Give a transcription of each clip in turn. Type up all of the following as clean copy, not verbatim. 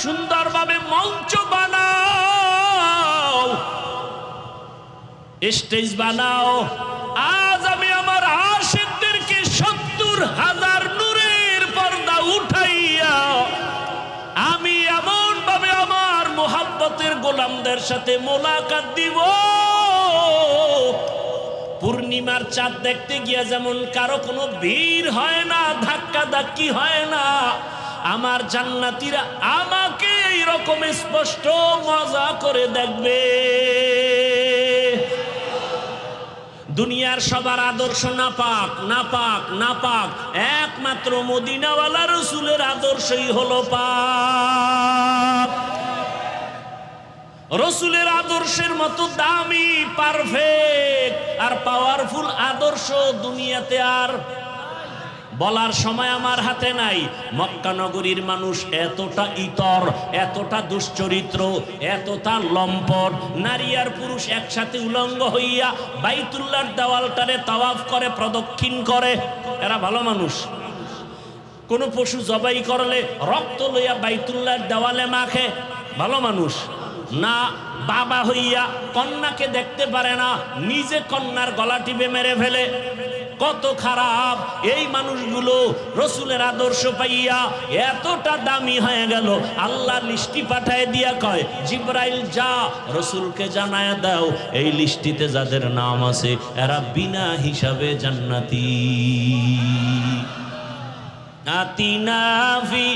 সুন্দরভাবে মঞ্চ বানাও, স্টেজ বানাও। আজ আমি আমার আশিকদেরকে ৭০,০০০ নূরের পর্দা উঠাইয়া আমি এমন ভাবে আমার মোহাব্বতের গোলামদের সাথে মোলাকাত দিব, পূর্ণিমার চাঁদ দেখতে গিয়া যেমন কারো কোনো ভিড় হয় না, ধাক্কা ধাক্কি হয় না, আমার জান্নাতীরা আমাকে এইরকম স্পষ্ট মজা করে দেখবে। দুনিয়ার সবার আদর্শ নাপাক নাপাক নাপাক, একমাত্র মদিনাওয়ালা রসুলের আদর্শই হলো পাক। রসুলের আদর্শের মতো দামি, পারফেক্ট আর পাওয়ারফুল আদর্শ দুনিয়াতে আর বলার সময় আমার হাতে নাই। মক্কা নগরীর মানুষ এতটা ইতর, এতটা দুশ্চরিত্র, এতটা লম্পট, নারী আর পুরুষ একসাথে উলঙ্গ হইয়া বাইতুল্লাহর দেওয়ালটারে তাওয়াফ করে, প্রদক্ষিণ করে। এরা ভালো মানুষ। কোন পশু জবাই করলে রক্ত লইয়া বাইতুল্লাহর দেওয়ালে মাখে, ভালো মানুষ না। বাবা হইয়া কন্যাকে দেখতে পারে না, নিজে কন্যার গলা টিপে মেরে ফেলে, কত খারাপ এই মানুষগুলো। রসুলের আদর্শ পাইয়া এতটা দামি হয়ে গেল, আল্লাহ লিস্টি পাঠায় দিয়া কয়, জিব্রাইল যা রসুলকে জানায় দাও এই লিস্টিতে যাদের নাম আছে এরা বিনা হিসাবে জান্নাতি। আতিনা ফি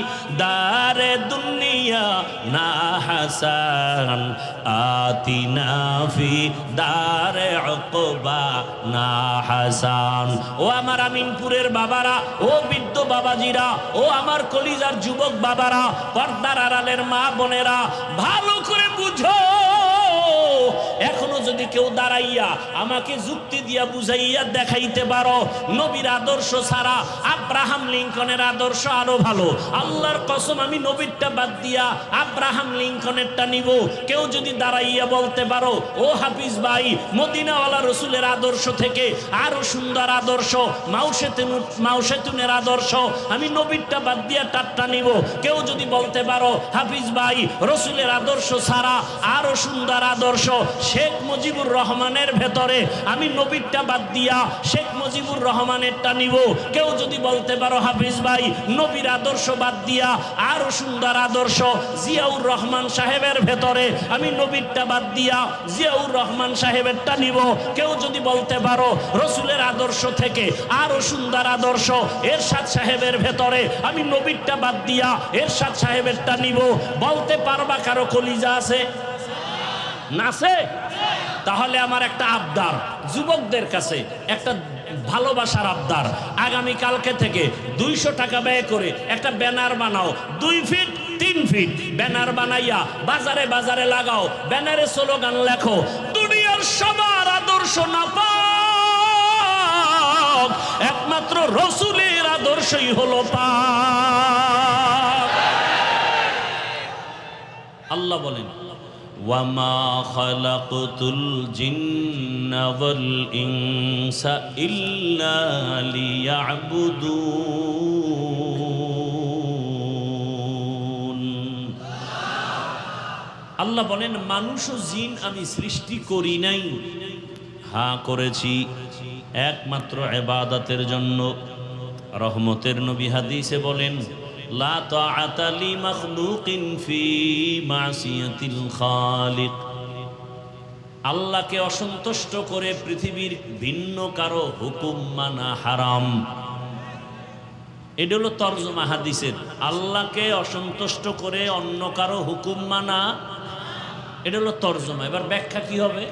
দারে দুনিয়া না হাসান, আতিনা ফি দারে উকবা না হাসান। ও আমার আমিনপুরের বাবারা, ও বৃদ্ধ বাবাজিরা, ও আমার কলিজার যুবক বাবারা, পর্দার আড়ালের মা বোনেরা, ভালো করে বুঝো। এখনো যদি কেউ দাঁড়াইয়া আমাকে যুক্তি দিয়া বুঝাইয়া দেখাইতে পারো নবীর আদর্শ ছাড়া আব্রাহাম লিঙ্কনের আদর্শ আরো ভালো, আল্লাহর কসম আমি নবীরটা বাদ দিয়া আব্রাহাম লিঙ্কনেরটা নিব। কেউ যদি দাঁড়াইয়া বলতে পারো ও হাফিজ ভাই মদিনাওয়ালা রসুলের আদর্শ থেকে আরো সুন্দর আদর্শ মাউশেতুনের আদর্শ, আমি নবীরটা বাদ দিয়া তারটা নিব। কেউ যদি বলতে পারো হাফিজ ভাই রসুলের আদর্শ ছাড়া আরো সুন্দর আদর্শ শেখ মুজিবুর রহমানের ভেতরে, আমি নবীরটা বাদ দিয়া শেখ মুজিবুর রহমানেরটা নিব। কেউ যদি বলতে পারো হাফিজ ভাই নবীর আদর্শ বাদ দিয়া আরো সুন্দর আদর্শ জিয়াউর রহমান সাহেবের ভেতরে, আমি নবীরটা বাদ দিয়া জিয়াউর রহমান সাহেবেরটা নিব। কেউ যদি বলতে পারো রসুলের আদর্শ থেকে আরো সুন্দর আদর্শ এরশাদ সাহেবের ভেতরে, আমি নবীরটা বাদ দিয়া এরশাদ সাহেবেরটা নিব। বলতে পারবা কারো কলিজা আছে? নাছে? তাহলে আমার একটা আবদার যুবকদের কাছে, একটা ভালোবাসার আবদার, আগামী কালকে থেকে 200 টাকা ব্যয় করে একটা ব্যানার বানাও, 2 ফিট 3 ফিট ব্যানার বানাইয়া বাজারে বাজারে লাগাও। ব্যানারে স্লোগান লেখো, দুনিয়ার সবার আদর্শ না পাক, একমাত্র রসুলের আদর্শই হলো পাক। আল্লাহ বলেন, ওয়ামা খালাকতুল জিন্না ওয়াল ইনসা ইল্লা লিয়াবুদুন। আল্লাহ বলেন মানুষ ও জিন আমি সৃষ্টি করি নাই, হ্যাঁ করেছি একমাত্র ইবাদতের জন্য। রহমতের নবী হাদিসে বলেন, লা তাআতা লি মাখলুকিন ফি মাসিয়াতিল খালিক। আল্লাহকে অসন্তুষ্ট করে পৃথিবীর ভিন্ন কারো হুকুম মানা হারাম। এটা হলো তরজমা হাদিসের। আল্লাহকে অসন্তুষ্ট করে অন্য কারো হুকুম মানা, এটা হলো তরজমা। এবার ব্যাখ্যা কি হবে?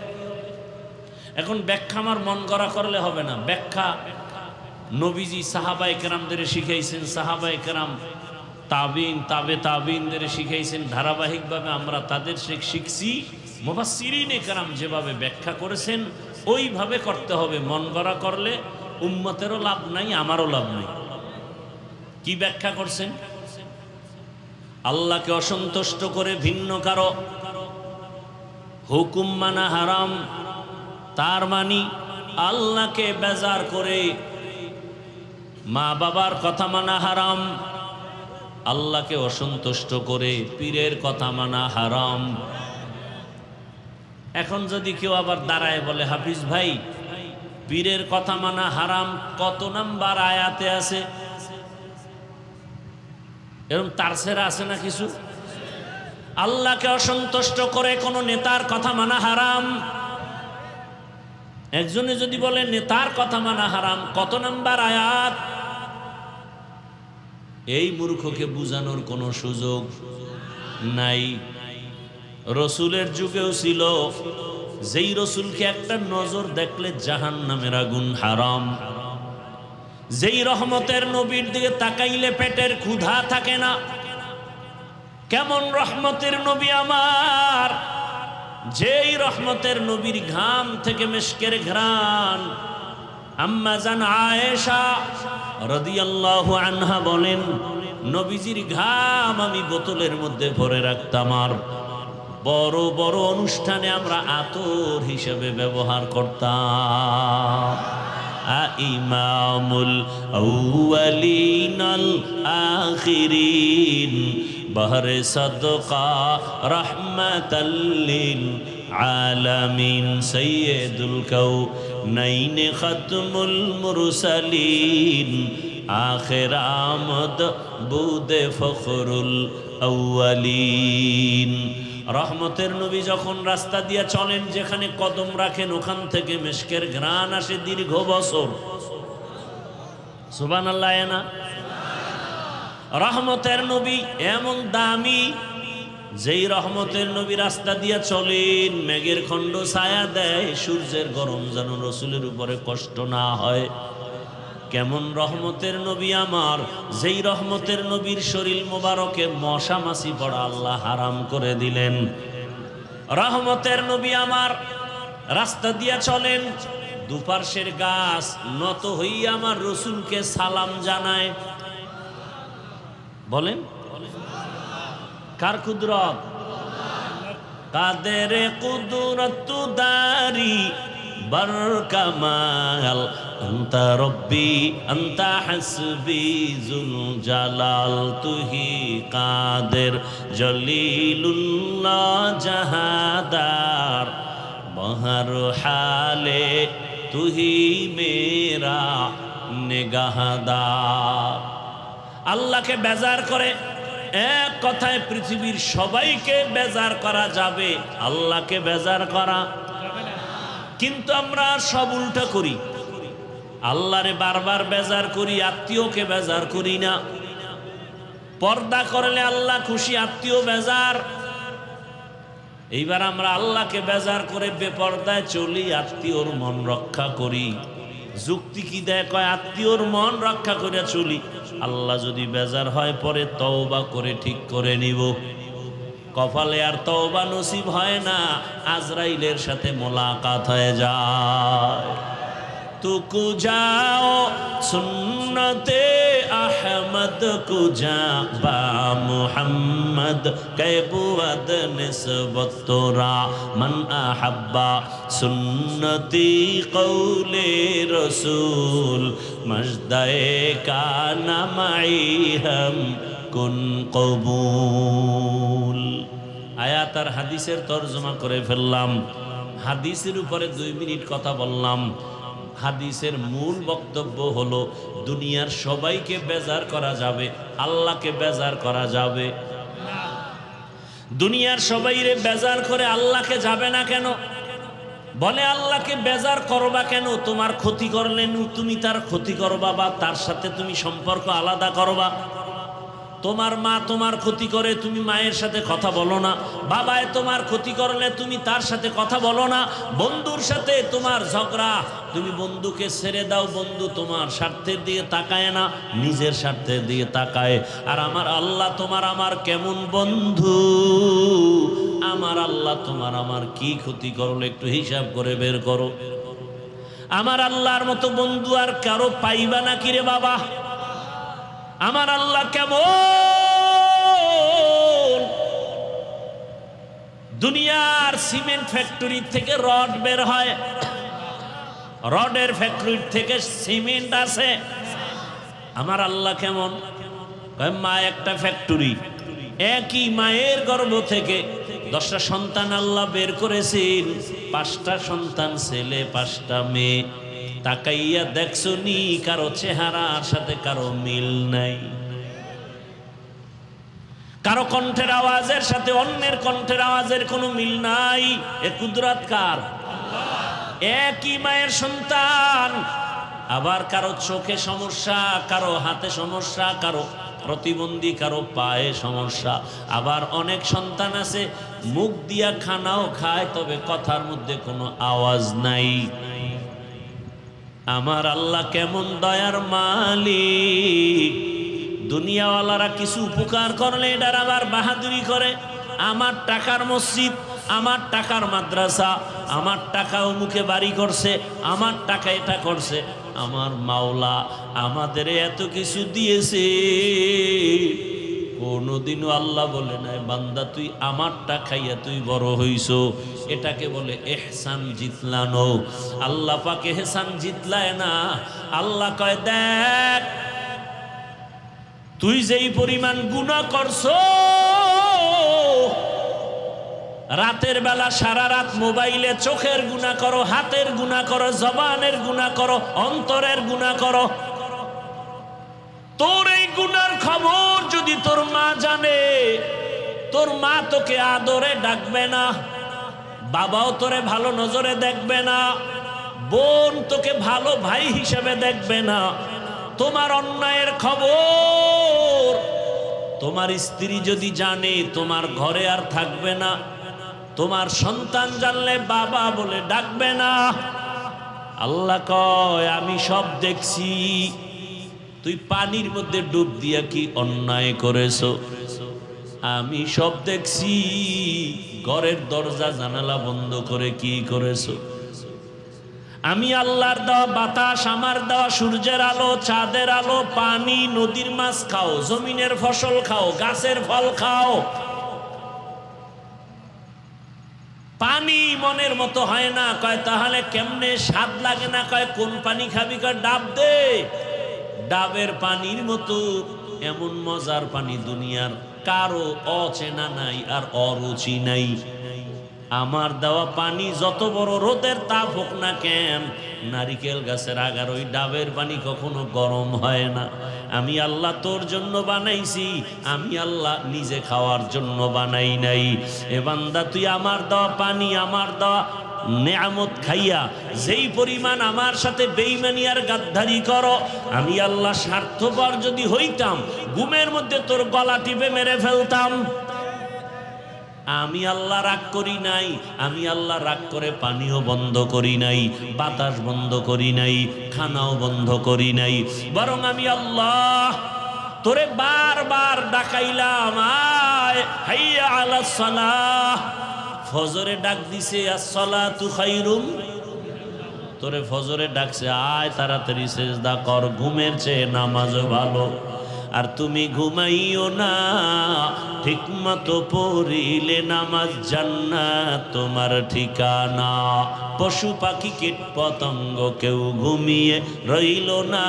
এখন ব্যাখ্যা আমার মন গড়া করলে হবে না। ব্যাখ্যা নবীজি সাহাবায়ে কেরামদের শিখাইছেন, সাহাবায়ে কেরাম তাবিন তাবিনদের শিখাইছেন, ধারাবাহিকভাবে আমরা তাদের শিখছি। মুফাসসিরিনে কেরাম যেভাবে ব্যাখ্যা করেছেন ওইভাবে করতে হবে। মন গড়া করলে উম্মতেরও লাভ নাই, আমারও লাভ নাই। কি ব্যাখ্যা করছেন? আল্লাহকে অসন্তুষ্ট করে ভিন্ন কারো হুকুম মানা হারাম। তার মানে আল্লাহকে বেজার করে মা বাবার কথা মানা হারাম, আল্লাহকে অসন্তুষ্ট করে পীরের কথা মানা হারাম। এখন যদি কেউ আবার দাঁড়ায় বলে, হাফিজ ভাই পীরের কথা মানা হারাম কত নাম্বার আয়াতে আছে? এরকম তার সেরা আছে না কিছু? আল্লাহকে অসন্তুষ্ট করে কোন নেতার কথা মানা হারাম। একজনে যদি বলে নেতার কথা মানা হারাম, কত নাম্বার আয়াত? এই মূর্খকে বুঝানোর কোনো সুযোগ নাই। রসুলের যুগেও ছিল, যেই রসুলকে একটা নজর দেখলে জাহান্নামের আগুন হারাম, যেই রহমতের নবীর দিকে তাকাইলে পেটের ক্ষুধা থাকে না। কেমন রহমতের নবী আমার, যেই রহমতের নবীর ঘাম থেকে মেশকের ঘ্রাণ। আম্মা জান আয়েশা রাদিয়াল্লাহু আনহা বলেন, নবীজির ঘাম আমি বোতলের মধ্যে ভরে রাখতাম, আর বড় বড় অনুষ্ঠানে আমরা আতর হিসেবে ব্যবহার করতাম। ইমামুল আউয়ালিন আল আখিরিন বহরে সদকা রহমাতাল লিল আলামিন সাইয়্যিদুল কাউনাইন খাতমুল মুরসালিন আখির আমদ বুদে ফখরুল আউয়ালিন। রহমতের নবী যখন রাস্তা দিয়ে চলেন, যেখানে কদম রাখেন ওখান থেকে মিশকের ঘ্রাণ আসে দীর্ঘ বছর। সুবহানাল্লাহ না? রহমতের নবী এমন দামি, যেই রহমতের নবী রাস্তা দিয়ে চলেন মেঘের খণ্ড ছায়া দেয়, সূর্যের গরম যেন রসুলের উপরে কষ্ট না হয়। কেমন রহমতের নবী আমার, যেই রহমতের নবীর শরীর মোবারকে মশা মাছি পড়া আল্লাহ হারাম করে দিলেন। রহমতের নবী আমার রাস্তা দিয়া চলেন, দুপার্শ্বের গাছ নত হইয়া আমার রসুলকে সালাম জানায়। বলেন কার কুদরত? কাদের কুদরত দারি বার কামাল আনতা রব্বি আনতা হাসবি জুল জালাল তুহি কাদের জলিলুল্লাহ জাহাদার বহর হালে তুহি মেরা নিগাহদার। আল্লাহকে বেজার করে এক কথায় পৃথিবীর সবাইকে বেজার করা যাবে, আল্লাহকে বেজার করা। কিন্তু আমরা সব উল্টা করি, আল্লাহরে বারবার বেজার করি, আত্মীয়কে বেজার করি না। পর্দা করলে আল্লাহ খুশি, আত্মীয় বেজার। এইবার আমরা আল্লাহকে বেজার করে বেপর্দায় চলি, আত্মীয়র মন রক্ষা করি। যুক্তি কি দেয়? কয় আত্মীয়র মন রক্ষা করে চলি, আল্লাহ যদি বেজার হয় পরে তওবা করে ঠিক করে নিব। কপালে আর তওবা নসিব হয় না, আজরাইলের সাথে মোলাকাত হয়ে যায়। তুকু যাও সুন্নতে আহমদ কুজা বা মুহাম্মদ কেবুয়াদ নিসবত তোরা মান আহাব্বা সুন্নতি কৌলে রসুল মজদায়ে কানা মাই হাম কুন কবুল। আয়াত আর হাদিসের তরজমা করে ফেললাম। হাদিসের উপরে 2 মিনিট কথা বললাম। হাদিসের মূল বক্তব্য হলো, দুনিয়ার সবাইকে বেজার করা যাবে, আল্লাহকে বেজার করা যাবে না। দুনিয়ার সবাইরে বেজার করে আল্লাহকে যাবে না কেন? বলে আল্লাহকে বেজার করবা কেন? তোমার ক্ষতি করলে তুমি তার ক্ষতি করবা, বা তার সাথে তুমি সম্পর্ক আলাদা করবা। তোমার মা তোমার ক্ষতি করে, তুমি মায়ের সাথে কথা বলো না। বাবায় তোমার ক্ষতি করলে তুমি তার সাথে কথা বলো না। বন্ধুর সাথে তোমার ঝগড়া, তুমি বন্ধুকে ছেড়ে দাও। বন্ধু তোমার স্বার্থের দিকে তাকায় না, নিজের স্বার্থের দিকে তাকায়। আর আমার আল্লাহ তোমার আমার কেমন বন্ধু? আমার আল্লাহ তোমার আমার কি ক্ষতি করলো একটু হিসাব করে বের করো। আমার আল্লাহর মতো বন্ধু আর কারো পাইবা না কিরে বাবা? আমার আল্লাহ কেমন? দুনিয়ার সিমেন্ট ফ্যাক্টরি থেকে রড বের হয়, রডের ফ্যাক্টরি থেকে সিমেন্ট আসে। আমার আল্লাহ কেমন? মা একটা ফ্যাক্টরি, একই মায়ের গর্ভ থেকে 10টা সন্তান আল্লাহ বের করেছেন, 5টা সন্তান ছেলে 5টা মেয়ে। তাকাইয়া দেখছো নি কারো চেহারার সাথে কারো মিল নাই, কারো কণ্ঠের আওয়াজের সাথে অন্যের কণ্ঠের আওয়াজের কোনো মিল নাই। এ কুদরত কার? একই মায়ের সন্তান। আবার কারো চোখে সমস্যা, কারো হাতে সমস্যা, কারো প্রতিবন্ধী, কারো পায়ে সমস্যা। আবার অনেক সন্তান আছে মুখ দিয়া খানাও খায়, তবে কথার মধ্যে কোনো আওয়াজ নাই। আমার আল্লাহ কেমন দয়ার মালিক! দুনিয়াওয়ালারা কিছু উপকার করলে এটার আবার বাহাদুরি করে। আমার টাকার মসজিদ, আমার টাকার মাদ্রাসা, আমার টাকা মুখে বাড়ি করছে, আমার টাকা এটা করছে। আমার মাওলা আমাদের এত কিছু দিয়েছে, কোনদিনও আল্লাহ বলে নাই বান্দা তুই আমারটা খাইয়া তুই বড় হইছ। এটাকে বলে এহসান জিতলানো। আল্লাহ পাক এহসান জিতলায় না। আল্লাহ কয় দেখ তুই যেই পরিমাণ গুনাহ করছো, রাতের বেলা সারা রাত মোবাইলে চোখের গুনাহ করো, হাতের গুনাহ করো, জবানের গুনাহ করো, অন্তরের গুনাহ করো। তোর এই গুনার খবর যদি তোর মা জানে, তোর মা তোকে আদরে ডাকবে না, বাবাও তোরে ভালো নজরে দেখবে না, বোন তোকে ভালো ভাই হিসেবে দেখবে না। তোমার অন্যায়ের খবর তোমার স্ত্রী যদি জানে, তোমার ঘরে আর থাকবে না। তোমার সন্তান জানলে বাবা বলে ডাকবে না। আল্লাহ কয় আমি সব দেখছি। তুই পানির মধ্যে ডুব দিয়া কি অন্যায় করেছো, আমি সব দেখছি। ঘরের দরজা জানালা বন্ধ করে কি করেছো। আমি আল্লাহর দেওয়া বাতাস, আমার দেওয়া সূর্যের আলো, চাঁদের আলো, পানি, নদীর মাছ খাও, জমিনের ফসল খাও, গাছের ফল খাও। পানি মনের মতো হয় না। কয় তাহলে কেমনে স্বাদ লাগে না? কয় কোন পানি খাবি? কয় ডাব দে। ডাবের পানির মতো এমন মজার পানি দুনিয়ার কারো অচেনা নাই আর অরুচি নাই। আমার দেওয়া পানি যত বড় রোদের তাপ হোক না কেন, নারিকেল গাছের আগার ওই ডাবের পানি কখনো গরম হয় না। আমি আল্লাহ তোর জন্য বানাইছি, আমি আল্লাহ নিজে খাওয়ার জন্য বানাই নাই। এ বান্দা তুই আমার দেওয়া পানি, আমার দেওয়া নেয়ামত খাইয়া যেই পরিমাণ আমার সাথে বেঈমানি আর গাদ্দারি করো, আমি আল্লাহ স্বার্থপর যদি হইতাম ঘুমের মধ্যে তোর গলা টিপে মেরে ফেলতাম। আমি আল্লাহ রাগ করি নাই। আমি আল্লাহ রাগ করে পানিও বন্ধ করি নাই, বাতাস বন্ধ করি নাই, খানাও বন্ধ করি নাই। বরং আমি আল্লাহ তোরে বারবার ডাকাইলাম, আয় হাইয়া আলাস সালাহ। ফজরে ডাক দিছে আসসালাতু খায়রুম, তোরে ফজরে ডাকছে আয় তাড়াতাড়ি সেজদা কর, ঘুমের চেয়ে নামাজ ভালো। আর তুমি ঘুমাইও না, ঠিকমতো পড়িলে নামাজ জান্নাত তোমার ঠিকানা। পশু পাখি কীট পতঙ্গ কেউ ঘুমিয়ে রইল না,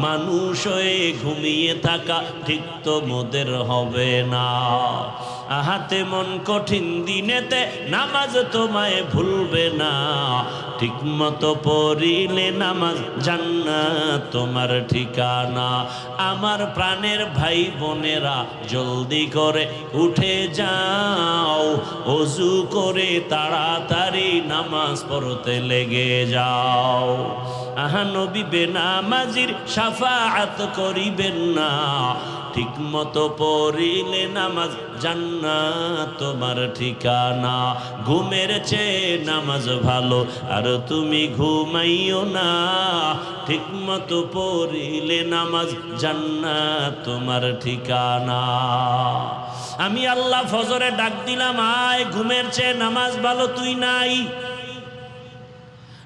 মানুষ হয়ে ঘুমিয়ে থাকা ঠিক তো মোদের হবে না। আহাতে মন কঠিন দিনেতে নামাজ তোমায় ভুলবে না, ঠিকমতো পড়িলে নামাজ জান্নাত তোমার ঠিকানা। আমার প্রাণের ভাই বোনেরা জলদি করে উঠে যাও, ওযু করে তাড়াতাড়ি নামাজ পড়তে লেগে যাও। আহা নবী বেনামাজির শাফাআত করিবেন না, ঠিকমতো পড়িলে নামাজ জান্নাত তোমার ঠিকানা। ঘুমের চেয়ে নামাজ ভালো, আর তুমি ঘুমাইও না, ঠিকমতো পড়িলে নামাজ জান্নাত তোমার ঠিকানা। আমি আল্লাহ ফজরে ডাক দিলাম, আয় ঘুমের চেয়ে নামাজ ভালো, তুই নাই।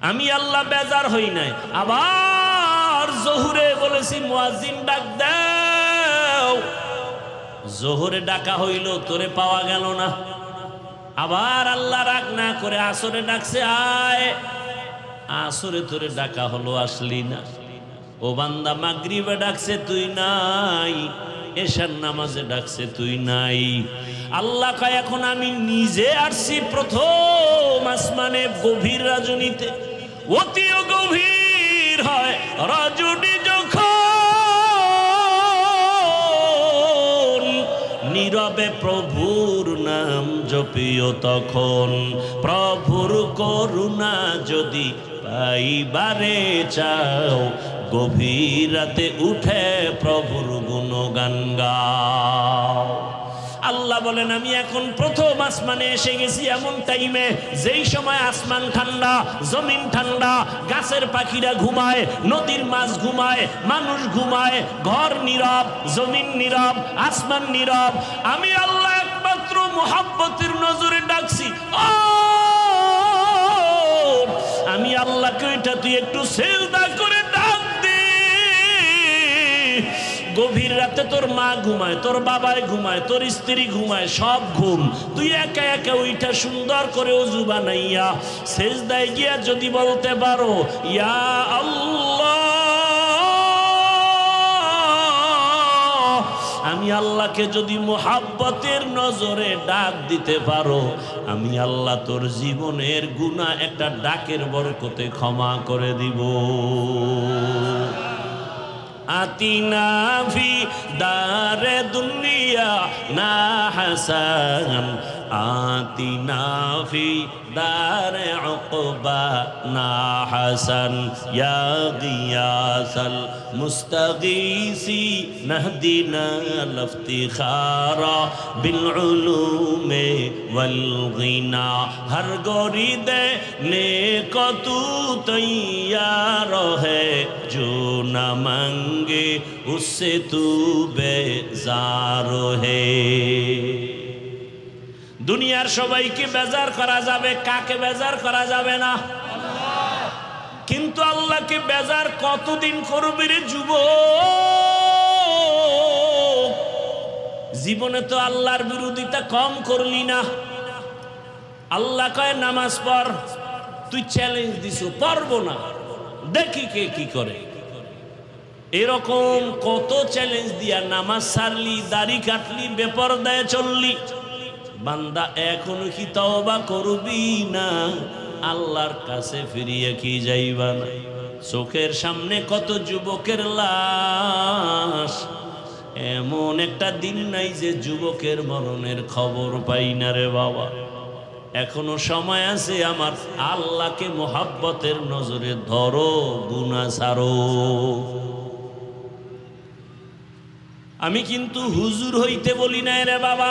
আমি আল্লাহ বেজার হই নাই। আবার জোহরে বলেছি মুয়াজ্জিন ডাক দাও, জোহরে ডাকা হইল, তোরে পাওয়া গেল না। আবার আল্লাহ রাগ না করে আসরে ডাকছে, আয়। আসরে তোরে ডাকা হলো, আসলি না। ও বান্দা মাগরিবে ডাকছে তুই নাই, এশার নামাজে ডাকছে তুই নাই। আল্লাহ কয় এখন আমি নিজে আসছি প্রথম আসমানে গভীর রজনীতে। অতি গভীর হয় রজনী যখন, নীরবে প্রভুর নাম জপিও তখন। প্রভুর করুণা যদি পাইবারে চাও, গভীর রাতে উঠে প্রভুর গুণগান গাও। আল্লাহ বলেন আমি এখন প্রথম আসমানে এসে গেছি এমন টাইমে যেই সময় আসমান ঠান্ডা, জমিন ঠান্ডা, গাছের পাখিরা ঘুমায়, নদীর মাছ ঘুমায়, মানুষ ঘুমায়, ঘর নীরব, জমিন নীরব, আসমান নীরব। আমি আল্লাহ একমাত্র মুহাব্বতের নজরে ডাকছি, ও আমি আল্লাহকে এটা তুই একটু সিজদা করে ডাক দে। গভীর রাতে তোর মা ঘুমায়, তোর বাবাই ঘুমায়, তোর স্ত্রী ঘুমায়, সব ঘুম। তুই একা একা ওইটা সুন্দর করে ওযু বানাইয়া সিজদায় গিয়া যদি বলতে পারো ইয়া আল্লাহ, আমি আল্লাহকে যদি মুহাব্বতের নজরে ডাক দিতে পারো, আমি আল্লাহ তোর জীবনের গুনাহ একটা ডাকের বরকতে ক্ষমা করে দিব। আতিনা ফি দারে দুনিয়া না হাসান, আতিনা ফি দারে উকবা না হাসান, ইয়া গিয়াসাল মুস্তাগীসি নাহদিনা লফতিখারা বিল উলুমে ওয়াল গিনা। হর গরিদে নেকতু তৈয়ার है जो न मांगे उससे तू बेजार है। দুনিয়ার সবাইকে বেজার করা যাবে, কাকে বেজার করা যাবে না? কিন্তু আল্লাহকে বেজার কতদিন করবি রে যুবক? জীবনে তো আল্লাহর বিরোধিতা কম করলি না। আল্লাহ কয় নামাজ পড়, তুই চ্যালেঞ্জ দিছো পারবো না, দেখি কে কি করে। এরকম কত চ্যালেঞ্জ দিয়া নামাজ ছাড়লি, দাড়ি কাটলি, বেপরদায় চললি। বান্দা এখনো কি তওবা করবি না? আল্লাহর কাছে ফিরিয়ে কি যাইবা না? চোখের সামনে কত যুবকের লাশ, এমন একটা দিন নাই যে যুবকের মরণের খবর পাই না রে বাবা। এখনো সময় আছে, আমার আল্লাহকে মুহাব্বতের নজরে ধরো, গুনাহ ছাড়ো। আমি কিন্তু হুজুর হইতে বলি নাই রে বাবা,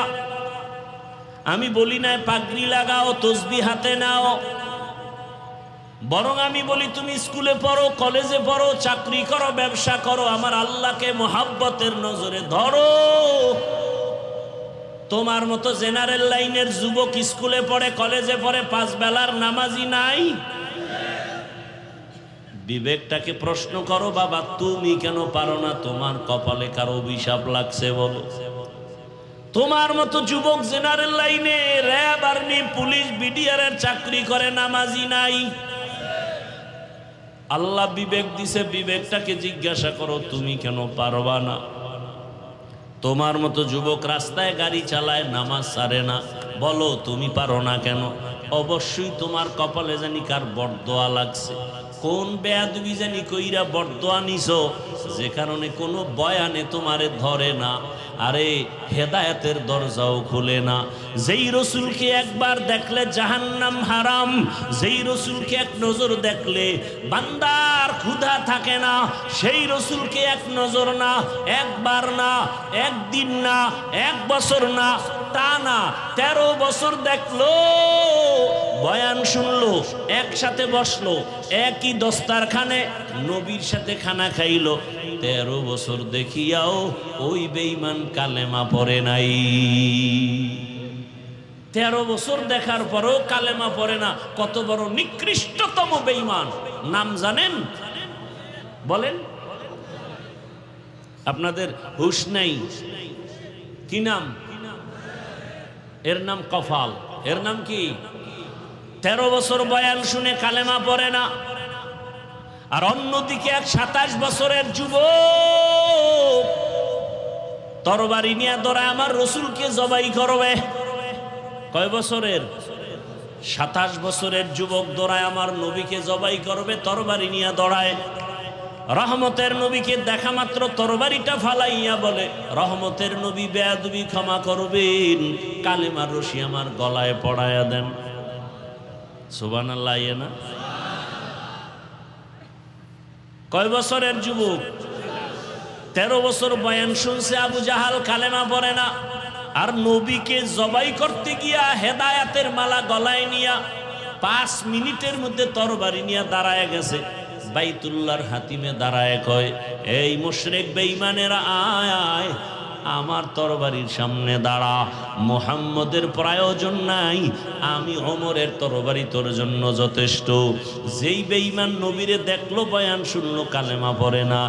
আমি বলি নাই পাগড়ি লাগাও, তসবিহ হাতে নাও। বরং আমি বলি তুমি স্কুলে পড়ো, কলেজে পড়ো, চাকরি করো, ব্যবসা করো, আমার আল্লাহকে মুহাব্বতের নজরে ধরো। তোমার মতো জেনারেল লাইনের যুবক স্কুলে পড়ে, কলেজে পড়ে, 5 বেলার নামাজি নাই। বিবেকটাকে প্রশ্ন করো বাবা, তুমি কেন পারো না? তোমার কপালে কারো অভিশাপ লাগছে বলো? তোমার মতো যুবক জেনারেল লাইনে র্যাব, আর্মি, পুলিশ, বিডিআর এর চাকরি করে, নামাজি নাই। আল্লাহ বিবেক দিছে, বিবেকটাকে জিজ্ঞাসা করো তুমি কেন পারবা না? তোমার মতো যুবক রাস্তায় গাড়ি চালায়, নামাজ ছাড়ে না, বলো তুমি পারো না কেন? অবশ্যই তোমার কপালে জানি কার বরদোয়া লাগছে। কোন বেয়াদবি জানি কইরা বরদোয়া নিছো, যে কারণে কোনো বয়ানে তোমারে ধরে না। আরে হেদায়েতের দরজাও খুলে না। যেই রসুলকে একবার দেখলে জাহান্নাম হারাম, যেই রসুলকে এক নজর দেখলে বান্দার ক্ষুধা থাকে না, সেই রসুলকে এক নজর না, একবার না, একদিন না, 1 বছর না, টানা 13 বছর দেখলো, বয়ান শুনলো, একসাথে বসলো, একই দস্তারখানে নবীর সাথে খানা খাইলো। 13 বছর দেখিয়াও ওই বেঈমান কালেমা পড়ে নাই। 13 বছর দেখার পরও কালেমা পড়ে না। কত বড় নিকৃষ্টতম বেঈমান নাম জানেন? বলেন, আপনাদের হুশ নাই? কি নাম? এর নাম কফাল। এর নাম কি? 13 বছর বয়ান শুনে কালেমা পড়ে না। আর অন্যদিকে এক 27 বছরের যুবক তরবারি নিয়ে দৌড়ায় আমার রসুলকে জবাই করবে। কয় বছরের? 27 বছরের যুবক দৌড়ায় আমার নবীকে জবাই করবে, তরবারি নিয়ে দৌড়ায়। রহমতের নবীকে দেখা মাত্র তরবারিটা ফালাইয়া বলে, রহমতের নবী বেয়াদবি ক্ষমা করবেন, কালেমার রশি আমার গলায় পড়ায়া দেন। সুবহানাল্লাহ। না কয় বছরের যুবক? 13 বছর বয়ান শুনছে, আবু জাহাল কালেমা পড়ে না। আর নবীকে জবাই করতে গিয়া হেদায়াতের মালা গলায় নিয়া 5 মিনিটের মধ্যে তরবারি নিয়ে দাঁড়ায় গেছে। বাইতুল্লাহর হাতিমে দাঁড়ায় কয়, এই মুশরিক বেঈমানেরা আয় আয়, আমার তরবারির সামনে দাঁড়া, মুহাম্মদের প্রয়োজন নাই, আমি ওমরের তরবারি তোর জন্য যথেষ্ট। যেই বেঈমান নবীরে দেখলো, বয়ান শুনলো, কালেমা পড়ে না,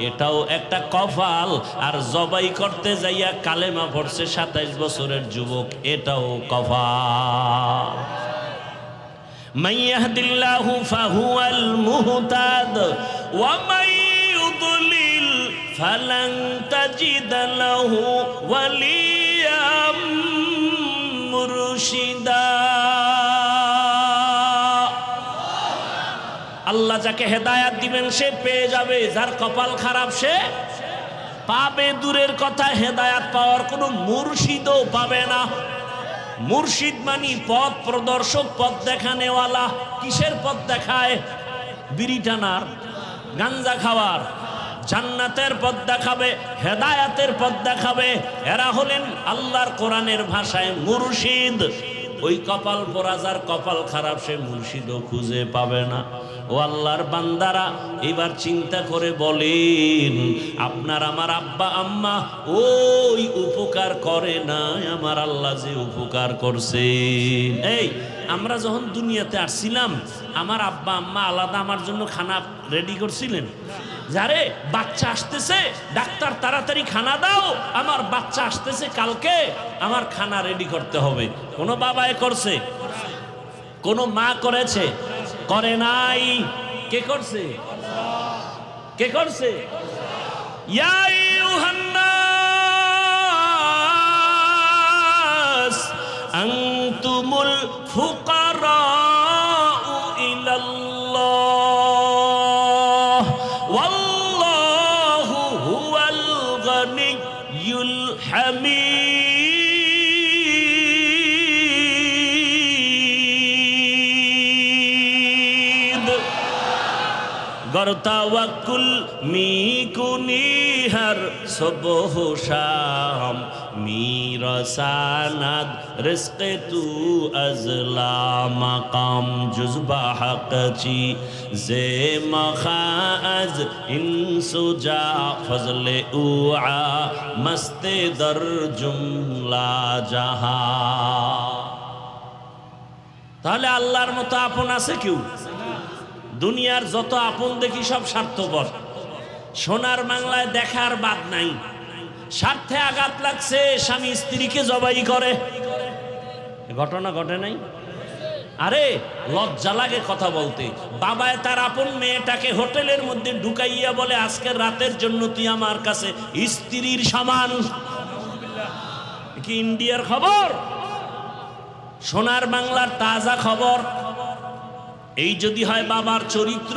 এটাও একটা কপাল। আর জবাই করতে যাইয়া কালেমা পড়ছে 27 বছরের যুবক, এটাও কপাল। মান ইয়াহদিল্লাহু ফাহুয়াল মুহতাদ ওয়া মান ইউদ্লিল ফালান তাজিদ লাহু ওয়ালিয়াম মুরশিদা। আল্লাহ যাকে হেদায়াত দিবেন সে পেয়ে যাবে, যার কপাল খারাপ সে পাবে দূরের কথা, হেদায়াত পাওয়ার কোনো মুর্শিদও পাবে না। মুর্শিদ মানি পথ প্রদর্শক, পথ দেখানেওয়ালা। কিসের পথ দেখায়? বিড়ি টানার, গাঞ্জা খাওয়ার। জান্নাতের পথ দেখাবে, হেদায়াতের পথ দেখাবে। এরা হলেন আল্লাহর কোরআনের ভাষায় মুর্শিদ। ওই কপাল পোড়া, যার কপাল খারাপ সে মুর্শিদও খুঁজে পাবে না। ও আল্লাহর বান্দারা, এবার চিন্তা করে বলেন, আপনার আমার আব্বা আম্মা ওই উপকার করে না, আমার আল্লাহ যে উপকার করছে। এই আমরা যখন দুনিয়াতে আসছিলাম, আমার আব্বা আম্মা আলাদা আমার জন্য খানা রেডি করছিলেন। যারে বাচ্চা আসতেছে, ডাক্তার তাড়াতাড়ি খানা দাও, আমার বাচ্চা আসতেছে কালকে, আমার খানা রেডি করতে হবে। কোন বাবায় করছে? কোন মা করেছে? করে নাই। কে করছে? কে করছে? ইয়া আইয়ুহান নাস আনতুমুল ফুকারাউ ইলাল্লাহ ওয়াল্লাহু হুয়াল গনিয়্যুল হামিদ। गर तवक्कुल मी कुनी हर सुबह शाम मीरा सानद रिस्क तू अजला मकाम जुज़बा हक़ची ज़े मखाज इंसुजा फज़ले उआ मस्ते दर जुमला जहा। তাহলে আল্লাহর মতো আপন আছে কেউ? দুনিয়ার যত আপন দেখি সব স্বার্থপর। সোনার বাংলায় দেখার বাদ নাই। স্বার্থে আঘাত লাগছে, স্বামী স্ত্রীকে জবাই করে। ঘটনা ঘটে নাই? আরে লজ্জা লাগে কথা বলতে। বাবায় তার আপন মেয়েটাকে হোটেলের মধ্যে ঢুকাইয়া বলে, আজকের রাতের জন্য তুই আমার কাছে স্ত্রীর সমান। কি ইন্ডিয়ার খবর? সোনার বাংলার তাজা খবর। এই যদি হয় বাবার চরিত্র,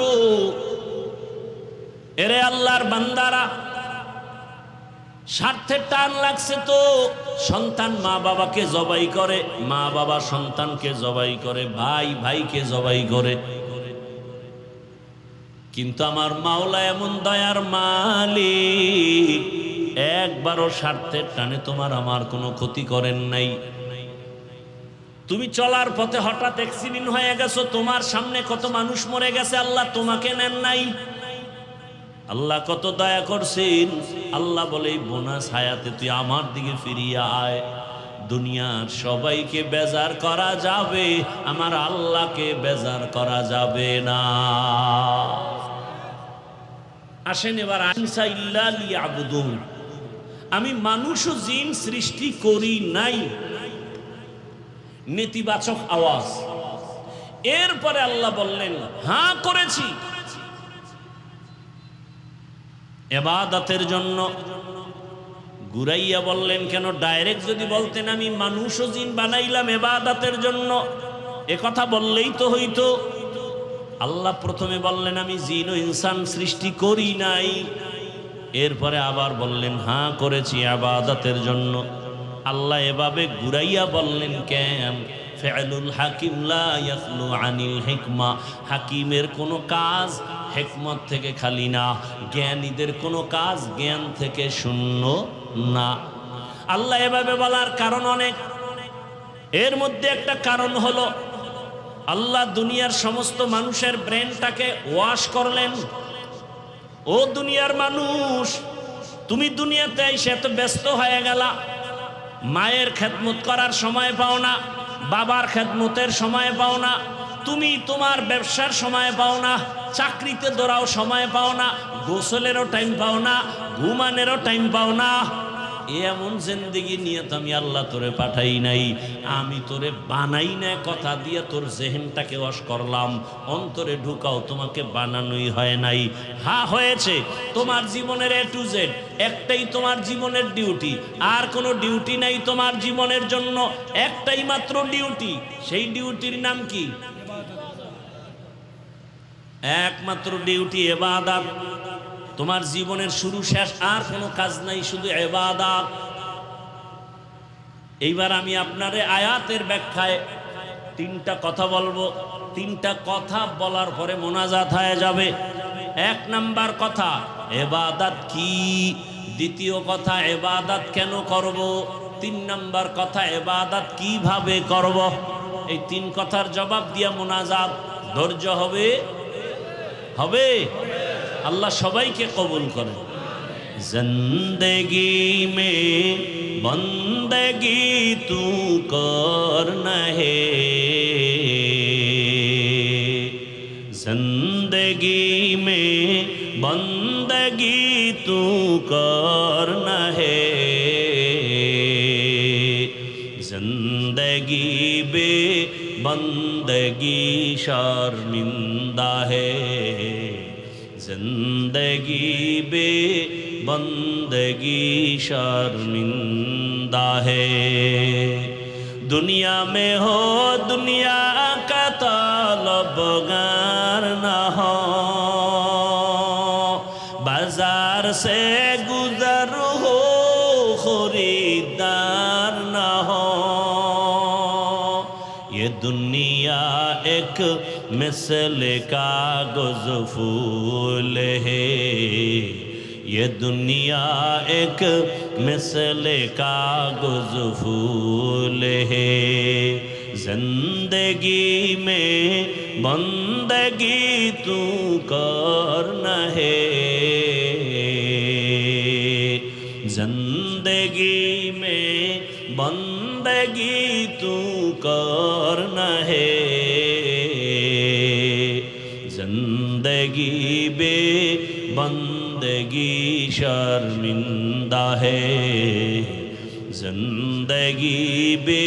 এরে আল্লাহর বান্দারা, স্বার্থের টান লাগছে তো সন্তান মা বাবাকে জবাই করে, মা বাবা সন্তানকে জবাই করে, ভাই ভাইকে জবাই করে। কিন্তু আমার মাওলা এমন দয়ার মালিক, একবারও স্বার্থের টানে তোমার আমার কোনো ক্ষতি করেন নাই। তুমি চলার পথে হঠাৎ অ্যাক্সিডেন্ট হয়ে গেছো, তোমার সামনে কত মানুষ মরে গেছে, আল্লাহ তোমাকে নেন নাই। আল্লাহ কত দয়া করছেন। আল্লাহ বলে, বোনাস হায়াতে তুই আমার দিকে ফিরিয়ে আয়। দুনিয়ার সবাইকে বেজার করা যাবে, আমার আল্লাহকে বেজার করা যাবে না। আসেন এবার, আনসা ইল্লা লিয়াবুদুন, আমি মানুষ ও জিন সৃষ্টি করি নাই। নেতিবাচক আওয়াজ। এরপরে আল্লাহ বললেন, হ্যাঁ করেছি, ইবাদতের জন্য। ঘুরাইয়া বললেন কেন? ডাইরেক্ট যদি বলতেন আমি মানুষ ও জিন বানাইলাম ইবাদতের জন্য, এ কথা বললেই তো হইতো। আল্লাহ প্রথমে বললেন আমি জিন ও ইনসান সৃষ্টি করি নাই, এরপরে আবার বললেন হ্যাঁ করেছি ইবাদতের জন্য। আল্লাহ এভাবে ঘুরাইয়া বললেন কেন? ফিআলুল হাকিম লা ইয়াখলু আনিল হিকমা, হাকিমের কোনো কাজ হিকমত থেকে খালি না, জ্ঞানীদের কোনো কাজ জ্ঞান থেকে শূন্য না। আল্লাহ এভাবে বলার কারণ অনেক। এর মধ্যে একটা কারণ হলো আল্লাহ দুনিয়ার সমস্ত মানুষের ব্রেনটাকে ওয়াশ করলেন। ও দুনিয়ার মানুষ, তুমি দুনিয়াতে এসে এত ব্যস্ত হয়ে গেলা, মায়ের খেদমত করার সময় পাও না, বাবার খেদমতের সময় পাও না, তুমি তোমার ব্যবসার সময় পাও না, চাকরিতে দৌড়াও সময় পাও না, গোসলেরও টাইম পাও না, ঘুমানেরও টাইম পাও না। এমন জিন্দেগি নিয়ে তো আমি আল্লাহ তোরে পাঠাই নাই, আমি তোরে বানাই না কথা দিয়ে তোর জেহেনটাকে ওয়াশ করলাম। অন্তরে ঢুকাও, তোমাকে বানানোই হয় নাই। হ্যাঁ হয়েছে, তোমার জীবনের A to Z একটাই তোমার জীবনের ডিউটি, আর কোনো ডিউটি নাই তোমার জীবনের জন্য। একটাই মাত্র ডিউটি, সেই ডিউটির নাম কি? একমাত্র ডিউটি ইবাদত। তোমার জীবনের শুরু শেষ আর কোনো কাজ নাই, শুধু ইবাদত। এইবার আমি আপনারে আয়াতের ব্যাখ্যায় তিনটা কথা বলবো। তিনটা কথা বলার পরে মোনাজাত হয়ে যাবে। এক নাম্বার কথা, ইবাদত কি? দ্বিতীয় কথা, ইবাদত কেন করব? তিন নাম্বার কথা, ইবাদত কিভাবে করব? এই তিন কথার জবাব দিয়া মোনাজাত। ধৈর্য হবে? হবে? আল্লাহ সবাইকে কবুল করে। জিন্দেগি মে বন্দগি তু করনা হে, জিন্দেগি মে বন্দগি তু করনা হে, জিন্দেগি বে বন্দগি শর্মিন্দা হে, जिंदगी बे बंदगी शर्मिंदा है। दुनिया में हो दुनिया का तलबगार न हो, बाजार से गुजर हो खरीदार न हो। ये दुनिया एक मिसल कागज फूल है, ये दुनिया एक मिसल कागज फूल है। जिंदगी में बंदगी तू करना है, जिंदगी में बंदगी तू करना है, जिंदगी बे बंदगी शर्मिंदा है, जिंदगी बे